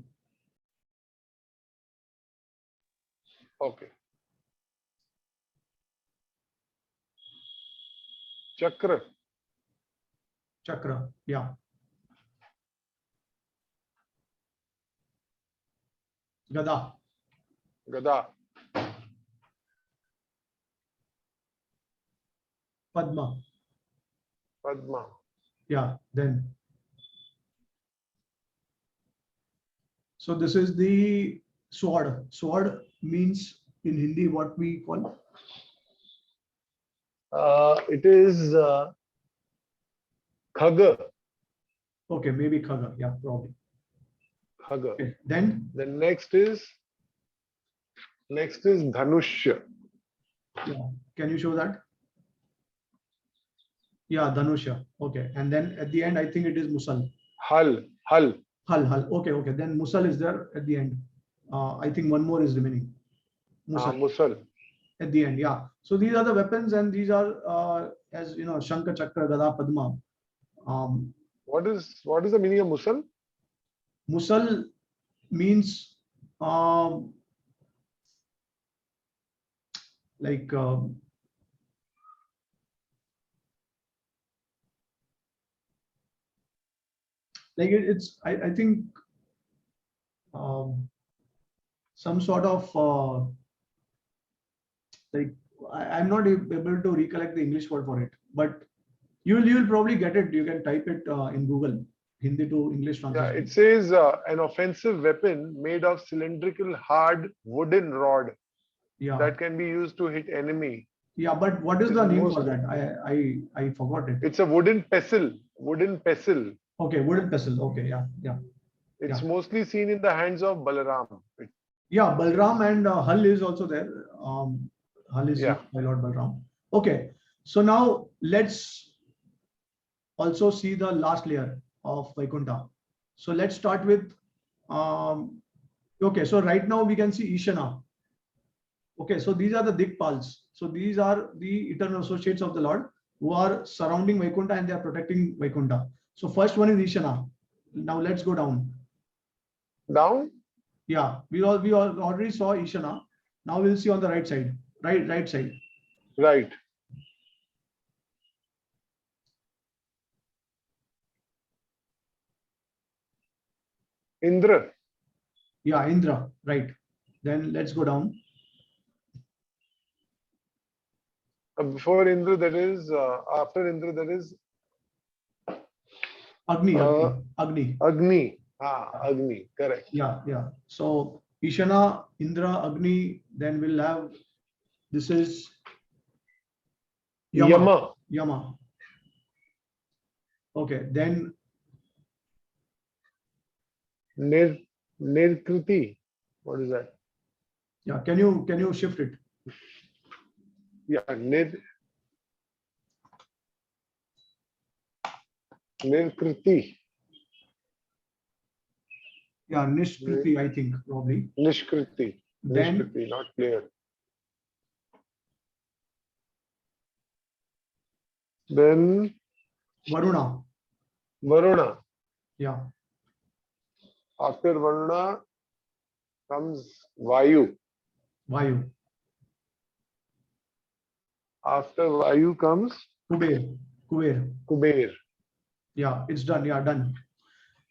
Okay. Chakra. Chakra, yeah. Gada. Gada. Padma. Padma. Yeah, then. So this is the sword. Sword means in Hindi what we call? It is Khaga. Okay, maybe Khaga. Yeah, probably. Khaga. Okay. Then next is Dhanushya. yeah. Can you show that? Yeah, Dhanusha. Okay. And then at the end, I think it is Musal. Hal. Hal. Okay, okay. Then Musal is there at the end. I think one more is remaining. Musal. At the end, yeah. So these are the weapons, and these are as you know, Shankha, Chakra, Gada, Padma. What is the meaning of Musal? Musal means like it's I think some sort of like I'm not able to recollect the English word for it, but you'll probably get it. You can type it in Google, Hindi to English Yeah, translation. it says an offensive weapon made of cylindrical hard wooden rod Yeah. that can be used to hit enemy. Yeah, but what is the name for that? I forgot it. It's a wooden pestle. Wooden pestle. Okay, wooden pestle. Okay, yeah. It's mostly seen in the hands of Balaram. Yeah, Balram and Hal is also there. Hal is used by Lord Balram. Okay, so now let's also see the last layer of Vaikuntha. So let's start with, okay, so right now we can see Ishana. Okay, so these are the Dikpals. So these are the eternal associates of the Lord who are surrounding Vaikuntha and they are protecting Vaikuntha. So first one is Ishana. Now let's go down. Down? Yeah, we already saw Ishana. Now we'll see on the right side. Right side. Right. Indra. Yeah, Indra. Right. Then let's go down. Before Indra, there is after Indra, there is Agni. Agni. Agni. Correct. Yeah. So Ishana, Indra, Agni. Then we'll have. This is Yama. Okay. Then Nirkriti. What is that? Yeah. Can you shift it? Yeah. Nirkriti. Yeah, Nishkriti, I think probably. Nishkriti. Nishkriti, not clear. Then Varuna. Yeah. After Varuna comes Vayu. After Vayu comes Kuber. Yeah, it's done. Yeah, done.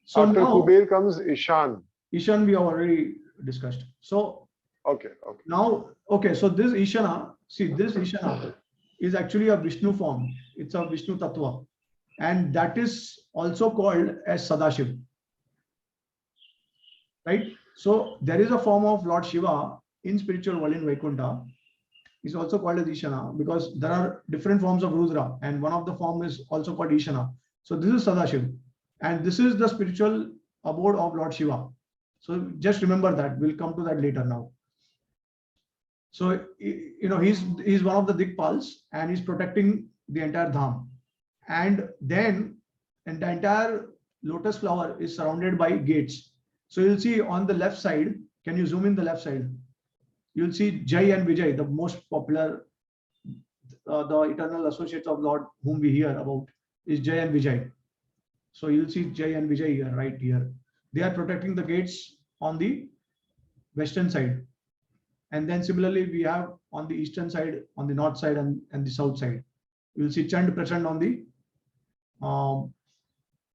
So after now, Kuber comes Ishan. Ishan we have already discussed. So okay. Now, okay, so this Ishana, see this Ishana is actually a Vishnu form. It's a Vishnu Tattva. And that is also called as Sadashiv. Right? So there is a form of Lord Shiva in spiritual world in Vaikuntha. Is also called as Ishana because there are different forms of Rudra and one of the form is also called Ishana. So this is Sadashiv. And this is the spiritual abode of Lord Shiva. So just remember that. We'll come to that later now. So he's one of the Dikpals, and he's protecting the entire dham. And then, and the entire lotus flower is surrounded by gates. So you'll see on the left side. Can you zoom in the left side? You'll see Jai and Vijay, the most popular, the eternal associates of Lord whom we hear about is Jai and Vijay. So you'll see Jai and Vijay here, right here. They are protecting the gates on the western side. And then similarly, we have on the eastern side, on the north side, and the south side. You'll see Chand present on the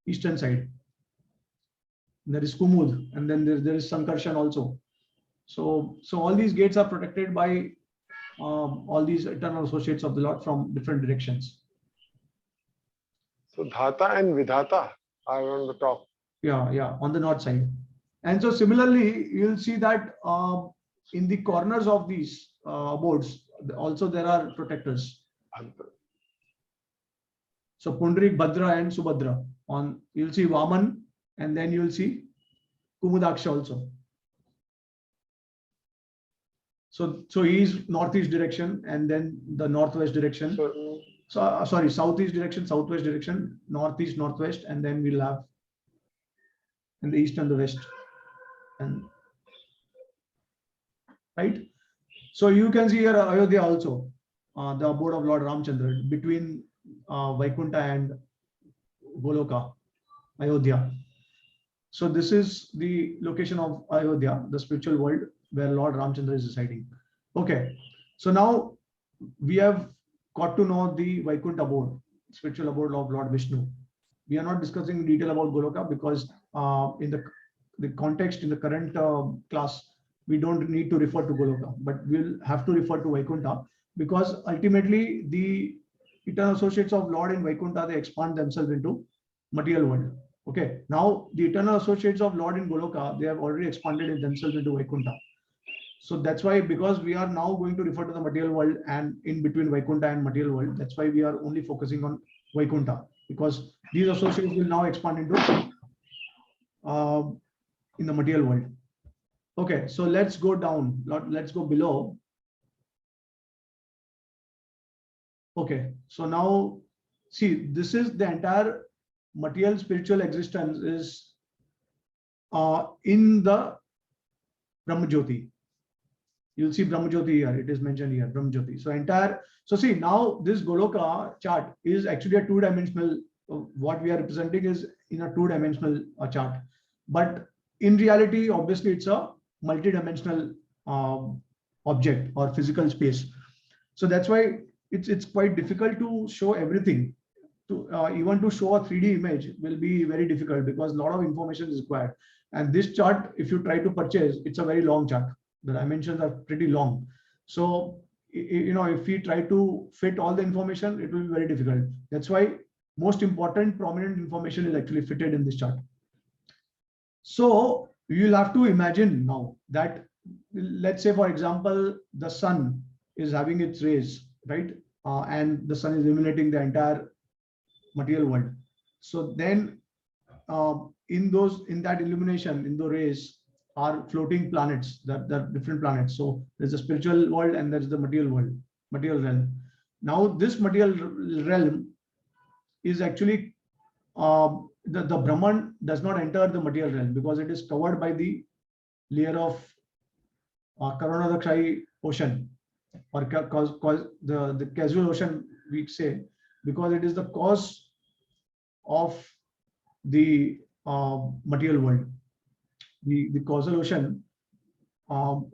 eastern side. There is Kumud, and then there is Sankarshan also. So all these gates are protected by all these eternal associates of the Lord from different directions. So Dhata and Vidhata are on the top. Yeah, on the north side. And so similarly, you'll see that in the corners of these abodes, also there are protectors. So Pundrik, Bhadra, and Subhadra. You'll see Vaman, and then you'll see Kumudaksha also. So he's northeast direction, and then the northwest direction. Sorry, southeast direction, southwest direction, northeast, northwest, and then we'll have in the east and the west. And right. So you can see here Ayodhya also, the abode of Lord Ramchandra between Vaikunta and Goloka, Ayodhya. So this is the location of Ayodhya, the spiritual world where Lord Ramchandra is residing. Okay, so now we have got to know the Vaikunta abode, spiritual abode of Lord Vishnu. We are not discussing in detail about Goloka because in the context in the current class, we don't need to refer to Goloka, but we'll have to refer to Vaikunta because ultimately the eternal associates of Lord in Vaikunta, they expand themselves into material world. Okay, now the eternal associates of Lord in Goloka, they have already expanded themselves into Vaikunta. So that's why, because we are now going to refer to the material world and in between Vaikunta and material world, that's why we are only focusing on Vaikunta, because these associates will now expand into in the material world. Okay, so let's go down. Let's go below. Okay, so now see, this is the entire material spiritual existence is in the Brahmajyoti. You'll see Brahmajyoti here. It is mentioned here, Brahmajyoti. So see, now this Goloka chart is actually a two-dimensional. What we are representing is in a two-dimensional chart, but in reality, obviously, it's a multi-dimensional object or physical space. So that's why it's quite difficult to show everything. Even to show a 3D image will be very difficult because a lot of information is required. And this chart, if you try to purchase, it's a very long chart. The dimensions are pretty long. So, if we try to fit all the information, it will be very difficult. That's why most important prominent information is actually fitted in this chart. So you'll have to imagine now that, let's say, for example, the sun is having its rays, right? And the sun is illuminating the entire material world. So then in that illumination, in the rays, are floating planets, that different planets. So there's a spiritual world and there's the material world, material realm. Now this material realm is actually the Brahman does not enter the material realm because it is covered by the layer of Karanodakshai ocean, or the casual ocean, we say, because it is the cause of the material world. The causal ocean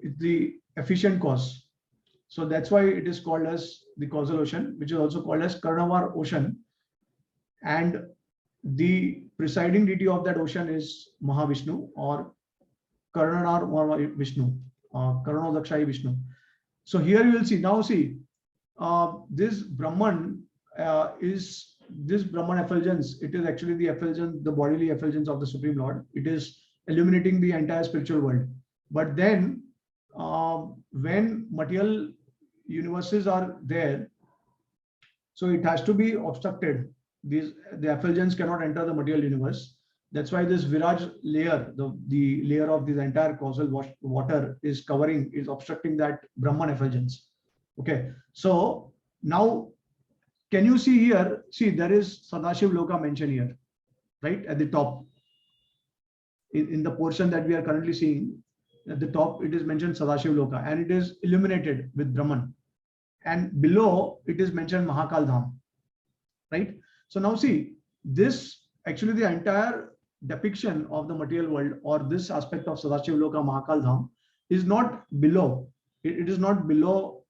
is the efficient cause. So that's why it is called as the causal ocean, which is also called as Karnavar ocean. And the presiding deity of that ocean is Mahavishnu, or Karnanar Vishnu, Karanodakshai Vishnu. So here you will see, now see, this Brahman is this Brahman effulgence. It is actually the effulgence, the bodily effulgence of the Supreme Lord. It is illuminating the entire spiritual world. But then when material universes are there, so it has to be obstructed. The effulgence cannot enter the material universe. That's why this Viraj layer, the layer of this entire causal water is covering, is obstructing that Brahman effulgence. Okay, so now can you see here? See, there is Sadashiv Loka mentioned here, right at the top. In the portion that we are currently seeing, at the top it is mentioned Sadashiv Loka, and it is illuminated with Brahman. And below it is mentioned Mahakal Dham, right? So now see, this actually the entire depiction of the material world, or this aspect of Sadashiv Loka Mahakal Dham, is not below. It is not below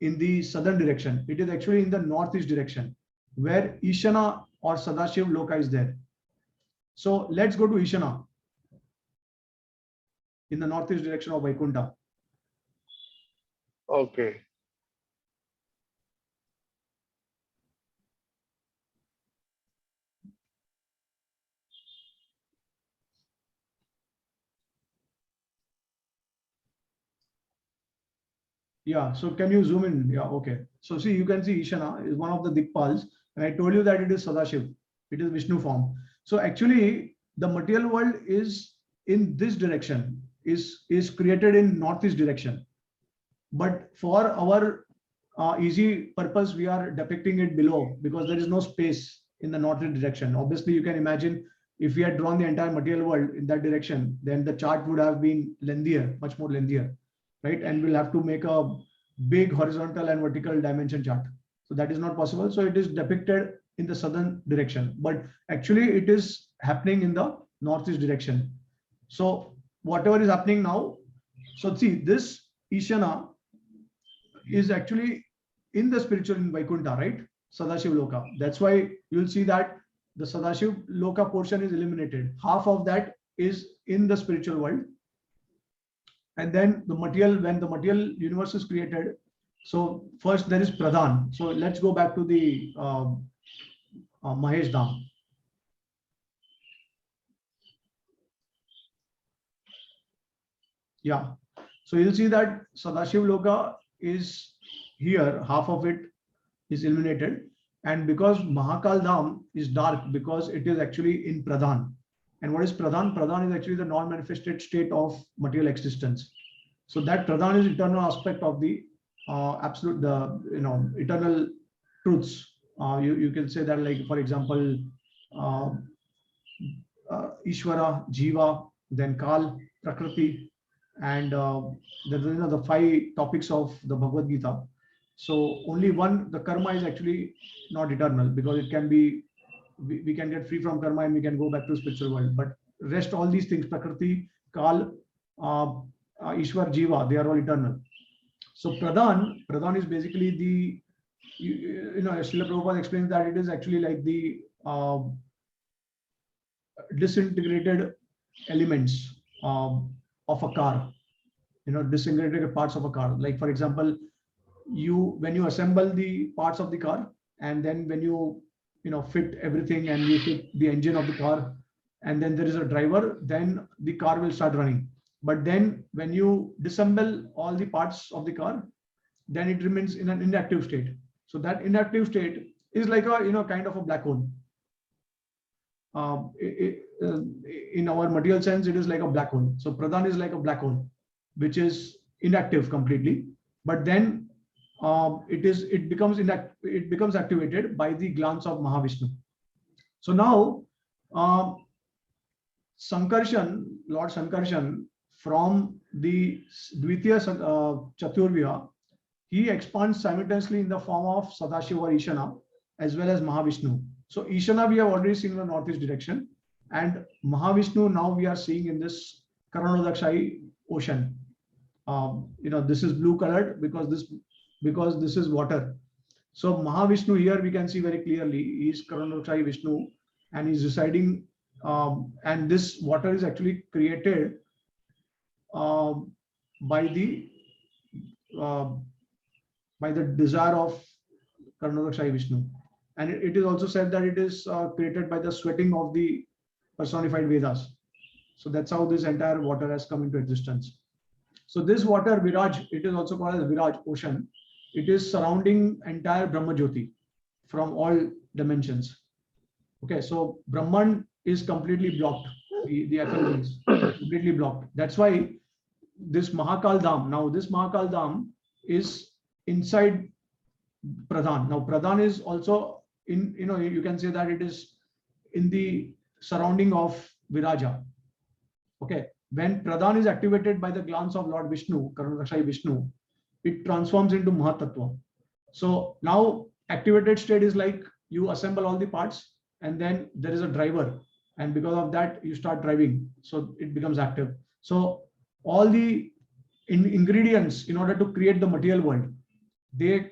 in the southern direction. It is actually in the northeast direction, where Ishana or Sadashiv Loka is there. So let's go to Ishana in the northeast direction of Vaikunta. Okay. Yeah, so can you zoom in? Yeah, okay. So see, you can see Ishana is one of the Dikpals, and I told you that it is Sadashiv. It is Vishnu form. So actually, the material world is in this direction, is created in northeast direction. But for our easy purpose, we are depicting it below because there is no space in the northeast direction. Obviously, you can imagine if we had drawn the entire material world in that direction, then the chart would have been lengthier, much more lengthier, right? And we'll have to make a big horizontal and vertical dimension chart. So that is not possible. So it is depicted in the southern direction, but actually it is happening in the northeast direction. So whatever is happening now, so see, this Ishana is actually in the spiritual in Vaikunta, right? Sadashiv Loka. That's why you'll see that the Sadashiv Loka portion is eliminated. Half of that is in the spiritual world. And then the material, when the material universe is created, so first there is Pradhan. So let's go back to the Mahesh Dham. Yeah. So you'll see that Sadashiv Loka is here, half of it is illuminated. And because Mahakal Dham is dark, because it is actually in Pradhan. And what is Pradhan? Pradhan is actually the non-manifested state of material existence. So that Pradhan is eternal aspect of the absolute, eternal truths. You can say that, like, for example, Ishvara, Jiva, then Kal, Prakriti, and the 5 topics of the Bhagavad Gita. So only one, the karma is actually not eternal, because it can be, we can get free from karma and we can go back to spiritual world. But rest all these things, Prakriti, Kal, Ishwar, Jiva, they are all eternal. So Pradhan is basically the, Srila Prabhupada explains that it is actually like the disintegrated elements of a car, disintegrated parts of a car. Like, for example, when you assemble the parts of the car, and then when you fit everything and you fit the engine of the car, and then there is a driver, then the car will start running. But then when you disassemble all the parts of the car, then it remains in an inactive state. So that inactive state is like a kind of a black hole. In our material sense, it is like a black hole. So Pradhan is like a black hole, which is inactive completely. But then it becomes activated by the glance of Mahavishnu. So now Lord Sankarshan, from the Dvitiya Chaturvya, he expands simultaneously in the form of Sadashiva or Ishana as well as Mahavishnu. So Ishana we have already seen in the northeast direction, and Mahavishnu now we are seeing in this Karanodakshai ocean. This is blue colored because this is water. So Mahavishnu here we can see very clearly he is Karanodakshai Vishnu, and he is residing, and this water is actually created by the desire of Karanodakshai Vishnu. And it is also said that it is created by the sweating of the personified Vedas. So that's how this entire water has come into existence. So this water, Viraj, it is also called as Viraj ocean. It is surrounding entire Brahma Jyoti from all dimensions. Okay, so Brahman is completely blocked. The effluence is completely blocked. That's why this Mahakal Dham, now this Mahakal Dham is inside Pradhan. Now Pradhan is also in, you can say that it is in the surrounding of Viraja. Okay, when Pradhan is activated by the glance of Lord Vishnu, Karunakshai Vishnu, it transforms into Mahatattva. So now activated state is like you assemble all the parts and then there is a driver, and because of that you start driving, so it becomes active. So all the ingredients in order to create the material world, they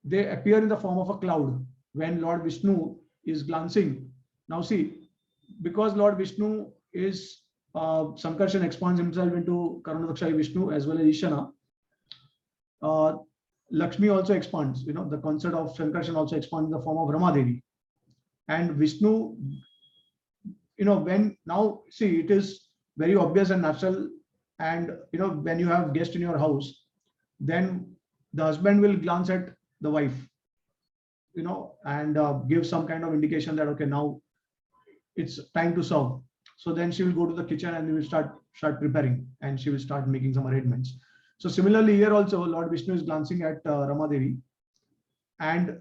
they appear in the form of a cloud when Lord Vishnu is glancing. Now see, because Lord Vishnu is Sankarshan expands himself into Karunadakshayi Vishnu as well as Ishana. Uh, Lakshmi also expands, the concept of Sankarshan also expands in the form of Ramadevi. And Vishnu, when now see, it is very obvious and natural. And, when you have guest in your house, then the husband will glance at the wife, and give some kind of indication that, okay, now it's time to serve. So then she will go to the kitchen and we will start preparing, and she will start making some arrangements. So similarly here also Lord Vishnu is glancing at Ramadevi, and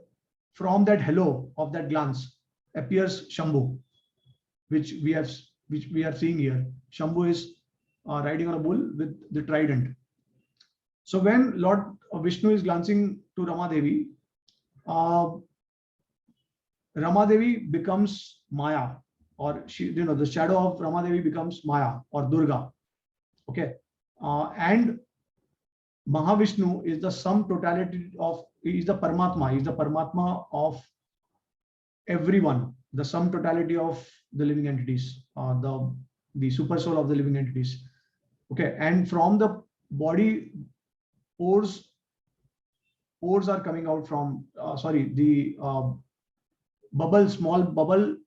from that hello of that glance appears Shambhu, which we are seeing here. Shambhu is riding on a bull with the trident. So when Lord Vishnu is glancing to Ramadevi, Ramadevi becomes Maya, or the shadow of Ramadevi becomes Maya or Durga. Okay, and Mahavishnu is the sum totality of, is the Paramatma of everyone, the sum totality of the living entities, the super soul of the living entities. Okay, and from the body, pores are coming out from, the small bubble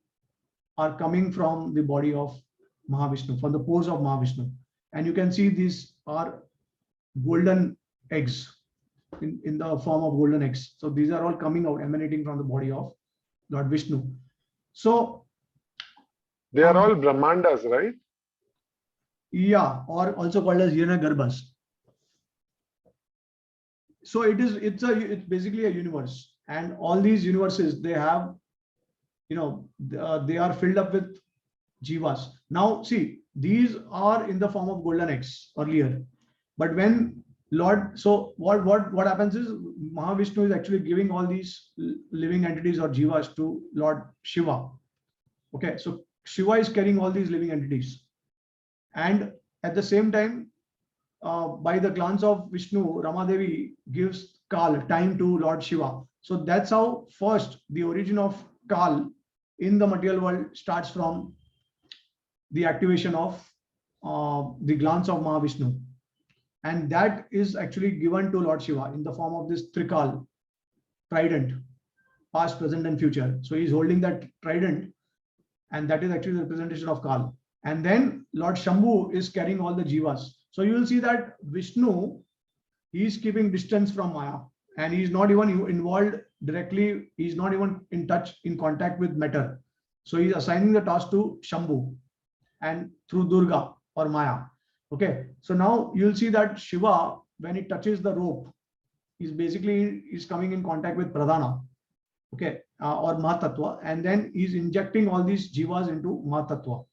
are coming from the body of Mahavishnu, from the pores of Mahavishnu. And you can see these are golden eggs in the form of golden eggs. So these are all coming out, emanating from the body of Lord Vishnu. So they are all Brahmandas, right? Yeah, or also called as Hiranyagarbhas. So it's basically a universe, and all these universes, they have, they are filled up with jivas. Now see, these are in the form of golden eggs earlier, but when so what happens is Mahavishnu is actually giving all these living entities or jivas to Lord Shiva. Okay, so Shiva is carrying all these living entities, and at the same time, by the glance of Vishnu, Ramadevi gives Kal, time, to Lord Shiva. So that's how first the origin of Kal in the material world starts, from the activation of the glance of Mahavishnu. And that is actually given to Lord Shiva in the form of this Trikal, trident, past, present, and future. So he's holding that trident, and that is actually the representation of Kal. And then Lord Shambhu is carrying all the jivas. So you will see that Vishnu, he is keeping distance from Maya, and he is not even involved directly. He is not even in touch, in contact with matter. So he is assigning the task to Shambhu, and through Durga or Maya. Okay, so now you'll see that Shiva, when he touches the rope, is coming in contact with Pradhana, okay, or Mahatattva, and then he's injecting all these jivas into Mahatattva.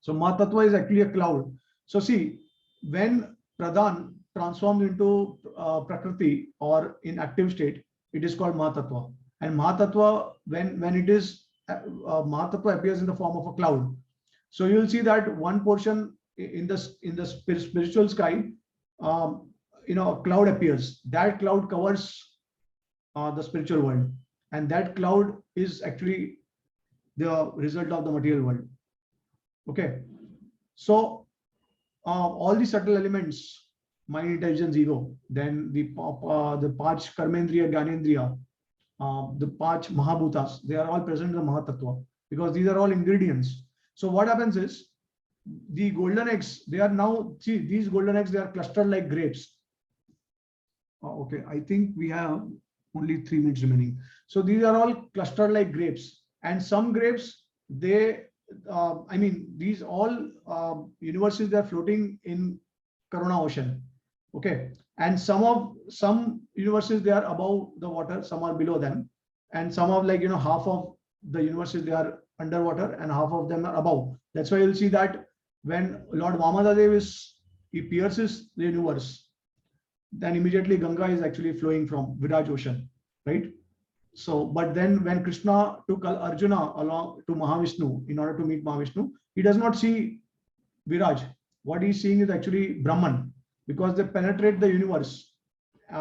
So Mahatattva is actually a cloud. So see, when Pradhan transforms into Prakriti or in active state, it is called Mahatattva. And Mahatattva, when it is Mahatattva appears in the form of a cloud. So you will see that one portion in the spiritual sky, a cloud appears. That cloud covers the spiritual world, and that cloud is actually the result of the material world. Okay, so all the subtle elements, mind, intelligence, ego, then the Panch Karmendriya, Gyanendriya, the Panch Mahabhutas, they are all present in the Mahatattva, because these are all ingredients. So what happens is, the golden eggs, they are now, see, these golden eggs, they are clustered like grapes. Okay, I think we have only 3 minutes remaining. So these are all clustered like grapes. and some grapes, they, I mean, these all universes, they are floating in Corona ocean. Okay, and some universes, they are above the water, some are below them, and some of, like, half of the universes, they are underwater and half of them are above. That's why you'll see that when Lord Vamadadev he pierces the universe, then immediately Ganga is actually flowing from Viraj ocean, right? So, but then when Krishna took Arjuna along to Mahavishnu in order to meet Mahavishnu, he does not see Viraj. What he's seeing is actually Brahman, because they penetrate the universe,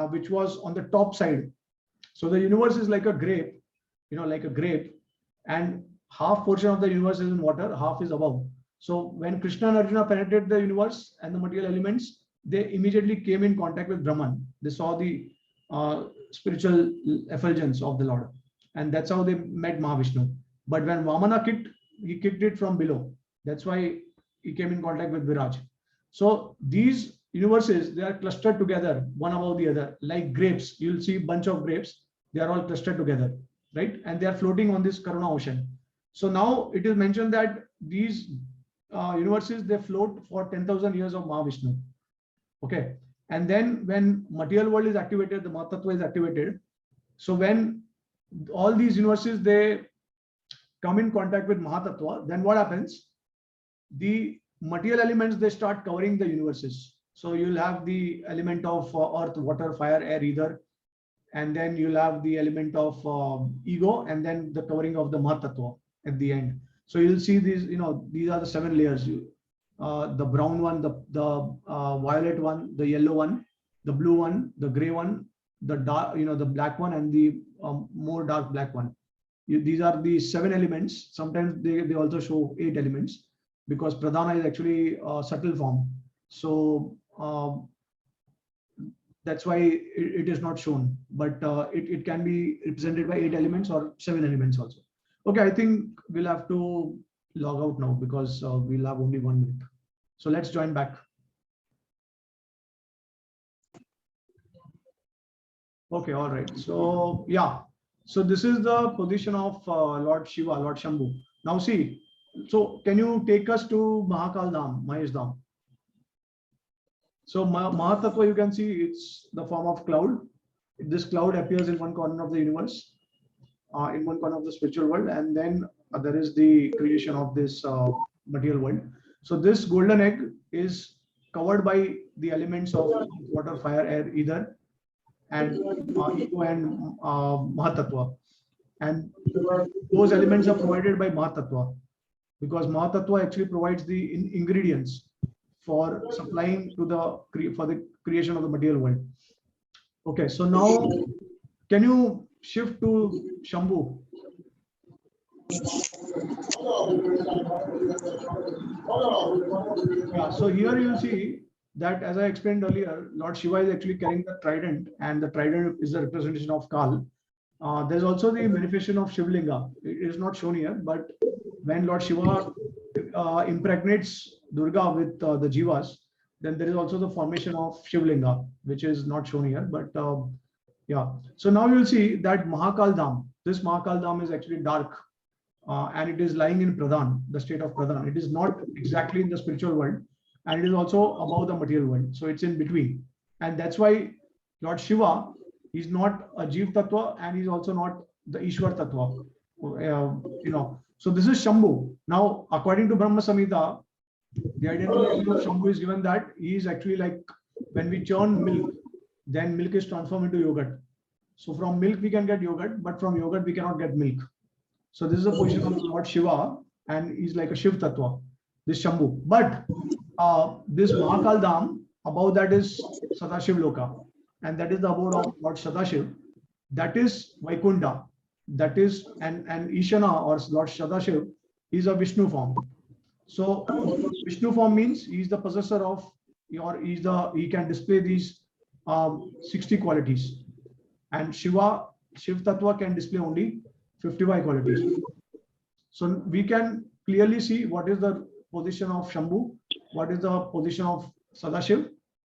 which was on the top side. So the universe is like a grape, like a grape, and half portion of the universe is in water, half is above. So when Krishna and Arjuna penetrate the universe and the material elements, they immediately came in contact with Brahman. They saw the spiritual effulgence of the Lord, and that's how they met Mahavishnu. But when Vamana kicked, he kicked it from below. That's why he came in contact with Viraj. So these universes, they are clustered together, one above the other, like grapes. You'll see a bunch of grapes. They are all clustered together, right? And they are floating on this Karuna ocean. So now it is mentioned that these universes, they float for 10,000 years of Mahavishnu. Okay. And then when material world is activated, the Mahatattva is activated. So when all these universes, they come in contact with Mahatattva, then what happens? The material elements, they start covering the universes. So you'll have the element of earth, water, fire, air, ether, and then you'll have the element of ego, and then the covering of the Mahatattva at the end. So you'll see these, these are the 7 layers. The brown one, the violet one, the yellow one, the blue one, the gray one, the dark, the black one, and the more dark black one. These are the 7 elements. Sometimes they also show 8 elements, because pradhana is actually a subtle form. So that's why it is not shown, but it can be represented by 8 elements or 7 elements also. Okay, I think we'll have to log out now, because we'll have only 1 minute. So let's join back. Okay, all right. So yeah, so this is the position of Lord Shiva, Lord Shambhu. Now see, so can you take us to Mahakal Dham, Mahesh Dham? So Mahatattva, you can see it's the form of cloud. This cloud appears in one corner of the universe, in one corner of the spiritual world, and then there is the creation of this material world. So this golden egg is covered by the elements of water, fire, air, ether, and ego and Mahatattva. And those elements are provided by Mahatattva, because Mahatattva actually provides the ingredients for supplying to the creation of the material world. Okay, so now can you shift to Shambhu? Yeah, so here you'll see that, as I explained earlier, Lord Shiva is actually carrying the trident, and the trident is the representation of Kal. There's also the manifestation of Shivlinga. It is not shown here, but when Lord Shiva impregnates Durga with the Jivas, then there is also the formation of Shivlinga, which is not shown here, but yeah. So now you'll see that Mahakal Dham, this Mahakal Dham is actually dark, and it is lying in Pradhan, the state of Pradhan. It is not exactly in the spiritual world, and it is also above the material world. So it's in between. And that's why Lord Shiva, he's not a Jeev Tattva, and he's also not the Ishwar Tattva. So this is Shambhu. Now, according to Brahma Samhita, the identification of Shambhu is given that he is actually like, when we churn milk, then milk is transformed into yogurt. So from milk we can get yogurt, but from yogurt we cannot get milk. So this is the position of Lord Shiva, and he's like a Shiv Tattva, this Shambhu. But this Mahakal Dham, above that is Sadashiv Loka, and that is the abode of Lord Sadashiv. That is Vaikunta. That is, and Ishana, or Lord Sadashiv, is a Vishnu form. So Vishnu form means he is the possessor of, or he can display these 60 qualities, and Shiv Tattva can display only 55 qualities. So we can clearly see what is the position of Shambhu, what is the position of Sadashiv,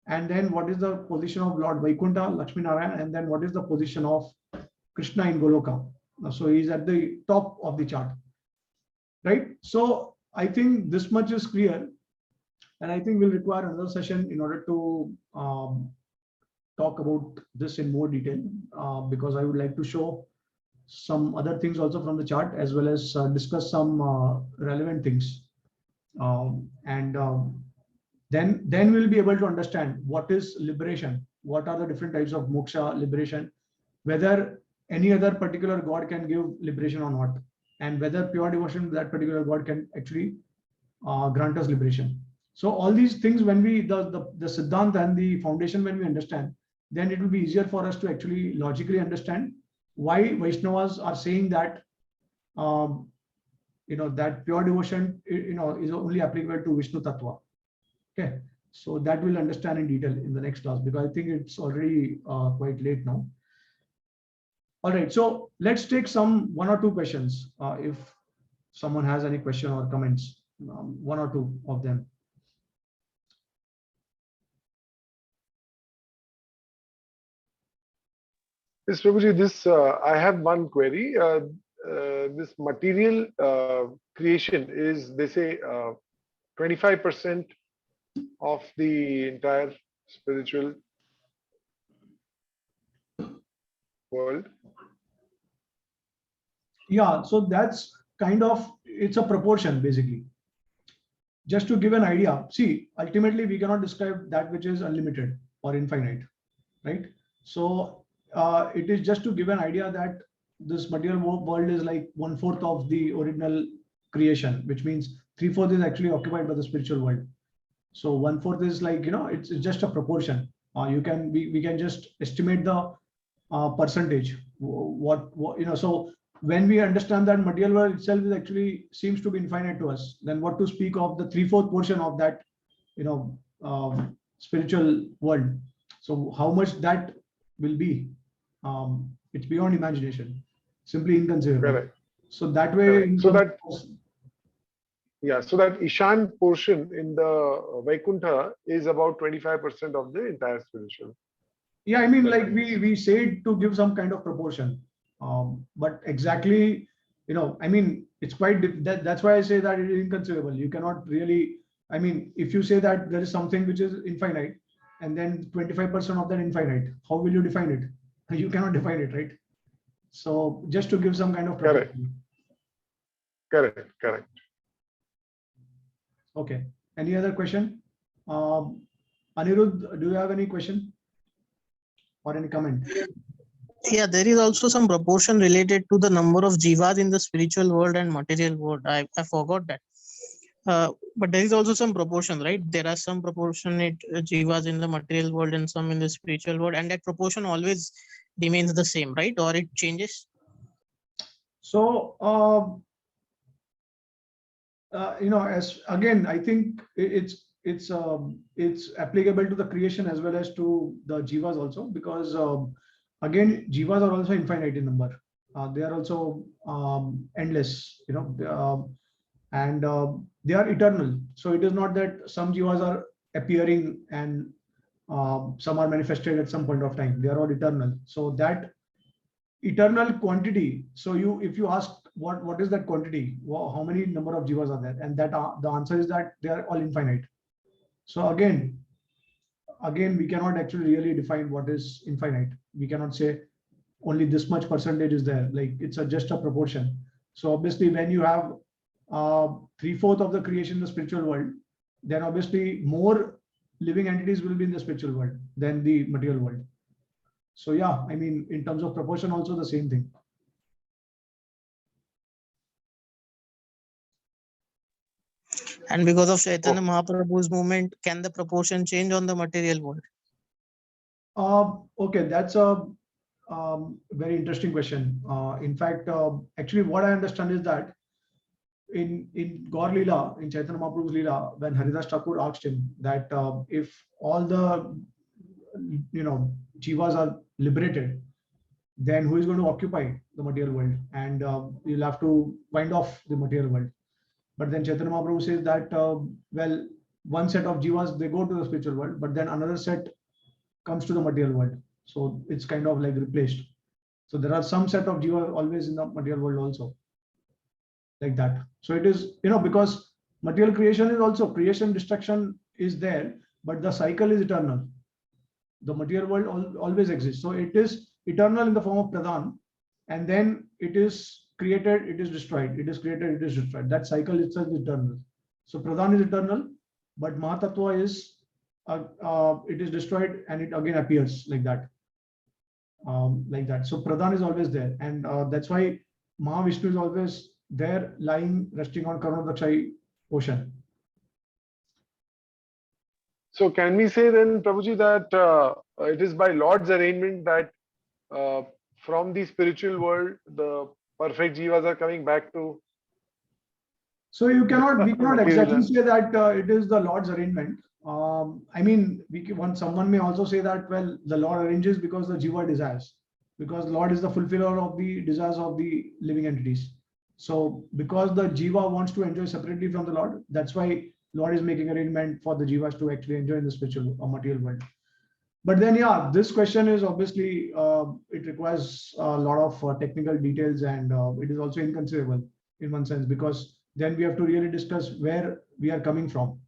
and then what is the position of Lord Vaikunta, Lakshmi Narayan, and then what is the position of Krishna in Goloka. So he's at the top of the chart, right? So I think this much is clear, and I think we'll require another session in order to talk about this in more detail, because I would like to show some other things also from the chart, as well as discuss some relevant things, and then we'll be able to understand what is liberation, what are the different types of moksha, liberation, whether any other particular god can give liberation or not, and whether pure devotion to that particular god can actually grant us liberation. So all these things, when we the siddhant and the foundation, when we understand, then it will be easier for us to actually logically understand why Vaishnavas are saying that that pure devotion is only applicable to Vishnu Tattva. Okay, so that we'll understand in detail in the next class, because I think it's already quite late now. All right, so let's take one or two questions. If someone has any question or comments, one or two of them. Yes, Prabhuji, I have one query. This material creation is, they say, 25% of the entire spiritual world. Yeah, so that's it's a proportion basically. Just to give an idea, see, ultimately we cannot describe that which is unlimited or infinite, right? So it is just to give an idea that this material world is like 1/4 of the original creation, which means 3/4 is actually occupied by the spiritual world. So 1/4 is like, it's just a proportion. We can just estimate the percentage. So when we understand that material world itself is actually seems to be infinite to us, then what to speak of the 3/4 portion of that, spiritual world. So how much that will be, it's beyond imagination, simply inconceivable. Correct. So that way, so that Ishan portion in the Vaikuntha is about 25% of the entire spiritual. Yeah, I mean, like we said to give some kind of proportion, but exactly, I mean, it's quite that's why I say that it is inconceivable. You cannot really, I mean, if you say that there is something which is infinite, and then 25% of that infinite, how will you define it? You cannot define it, right? So just to give some kind of proportion. Correct. Okay. Any other question? Anirudh, do you have any question or any comment? Yeah, there is also some proportion related to the number of jivas in the spiritual world and material world. I forgot that. But there is also some proportion, right? There are some proportionate jivas in the material world and some in the spiritual world, and that proportion always remains the same, right? Or it changes? So, as again, I think it's applicable to the creation as well as to the jivas also, because again, jivas are also infinite in number. They are also endless, and they are eternal. So it is not that some jivas are appearing and some are manifested at some point of time. They are all eternal. So that eternal quantity. So if you ask what is that quantity, how many number of jivas are there, and that the answer is that they are all infinite. So again, we cannot actually really define what is infinite. We cannot say only this much percentage is there. Like it's just a proportion. So obviously, when you have 3/4 of the creation in the spiritual world, then obviously more living entities will be in the spiritual world than the material world. So yeah, I mean, in terms of proportion, also the same thing. And because of Chaitanya Mahaprabhu's movement, can the proportion change on the material world? Okay, that's a very interesting question. In fact, actually, what I understand is that in Gaur Leela, in Chaitanya Mahaprabhu's Leela, when Haridas Thakur asked him that if all the jivas are liberated, then who is going to occupy the material world? And you'll have to wind off the material world. But then Chaitanya Mahaprabhu says that, well, one set of jivas, they go to the spiritual world, but then another set comes to the material world. So it's kind of like replaced. So there are some set of jiva always in the material world also, like that. So it is, because material creation is also creation, destruction is there, but the cycle is eternal. The material world always exists. So it is eternal in the form of pradhan, and then it is created, it is destroyed, it is created, it is destroyed. That cycle itself is eternal. So pradhan is eternal, but Mahatattva is it is destroyed and it again appears like that. Like that. So pradhan is always there, and that's why Mahavishnu is always there, lying, resting on Karunadakshayi ocean. So can we say then, Prabhuji, that it is by Lord's arrangement that from the spiritual world, the perfect jivas are coming back to? So we cannot exactly material. say that it is the Lord's arrangement. I mean, someone may also say that, well, the Lord arranges because the jiva desires, because Lord is the fulfiller of the desires of the living entities. So because the jiva wants to enjoy separately from the Lord, that's why Lord is making arrangement for the jivas to actually enjoy in the spiritual or material world. But then, yeah, this question is obviously, it requires a lot of technical details, and it is also inconceivable in one sense, because then we have to really discuss where we are coming from.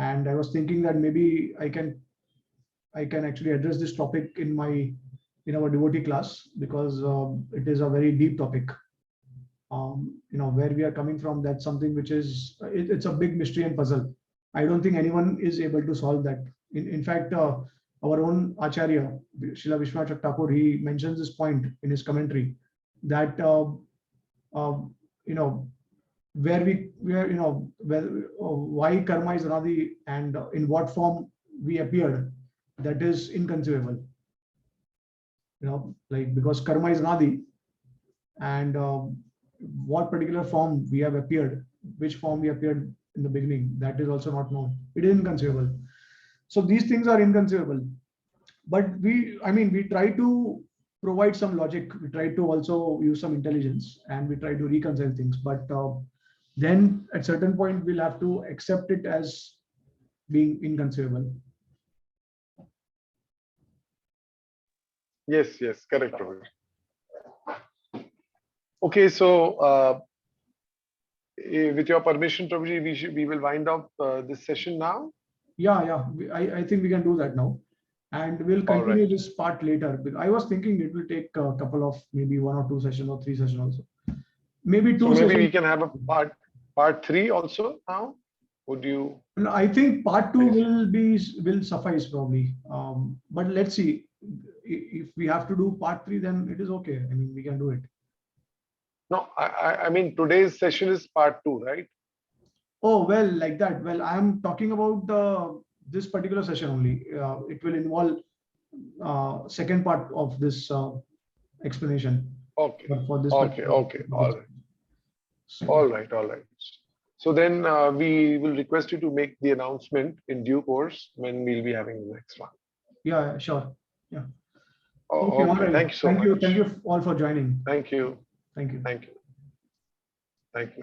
And I was thinking that maybe I can actually address this topic in our devotee class, because it is a very deep topic. Where we are coming from, that's something which is, it's a big mystery and puzzle. I don't think anyone is able to solve that. In fact, our own Acharya, Srila Vishnu Thakur, he mentions this point in his commentary, that why karma is anadi and in what form we appeared, that is inconceivable. Because karma is anadi, and what particular form we have appeared, which form we appeared in the beginning, that is also not known. It is inconceivable. So these things are inconceivable. But we try to provide some logic. We try to also use some intelligence, and we try to reconcile things. But then at certain point, we'll have to accept it as being inconceivable. Yes, correct, Prabhuji. Okay, so with your permission, Prabhuji, we will wind up this session now. Yeah. I think we can do that now. And we'll continue this part later. I was thinking it will take a couple of maybe 1 or 2 sessions or 3 sessions also. Maybe 2 so sessions. Maybe we can have a part 3 also now. Would you? No, I think part 2 will suffice probably. But let's see. If we have to do part 3, then it is okay. I mean, we can do it. No, I mean today's session is part 2, right? Oh, well, like that. Well, I'm talking about this particular session only. It will involve second part of this explanation. Okay. For this Okay. All right. So then we will request you to make the announcement in due course when we'll be having the next one. Yeah, sure. Yeah. Okay. Right. Thank you so much. Thank you all for joining. Thank you. Thank you. Thank you.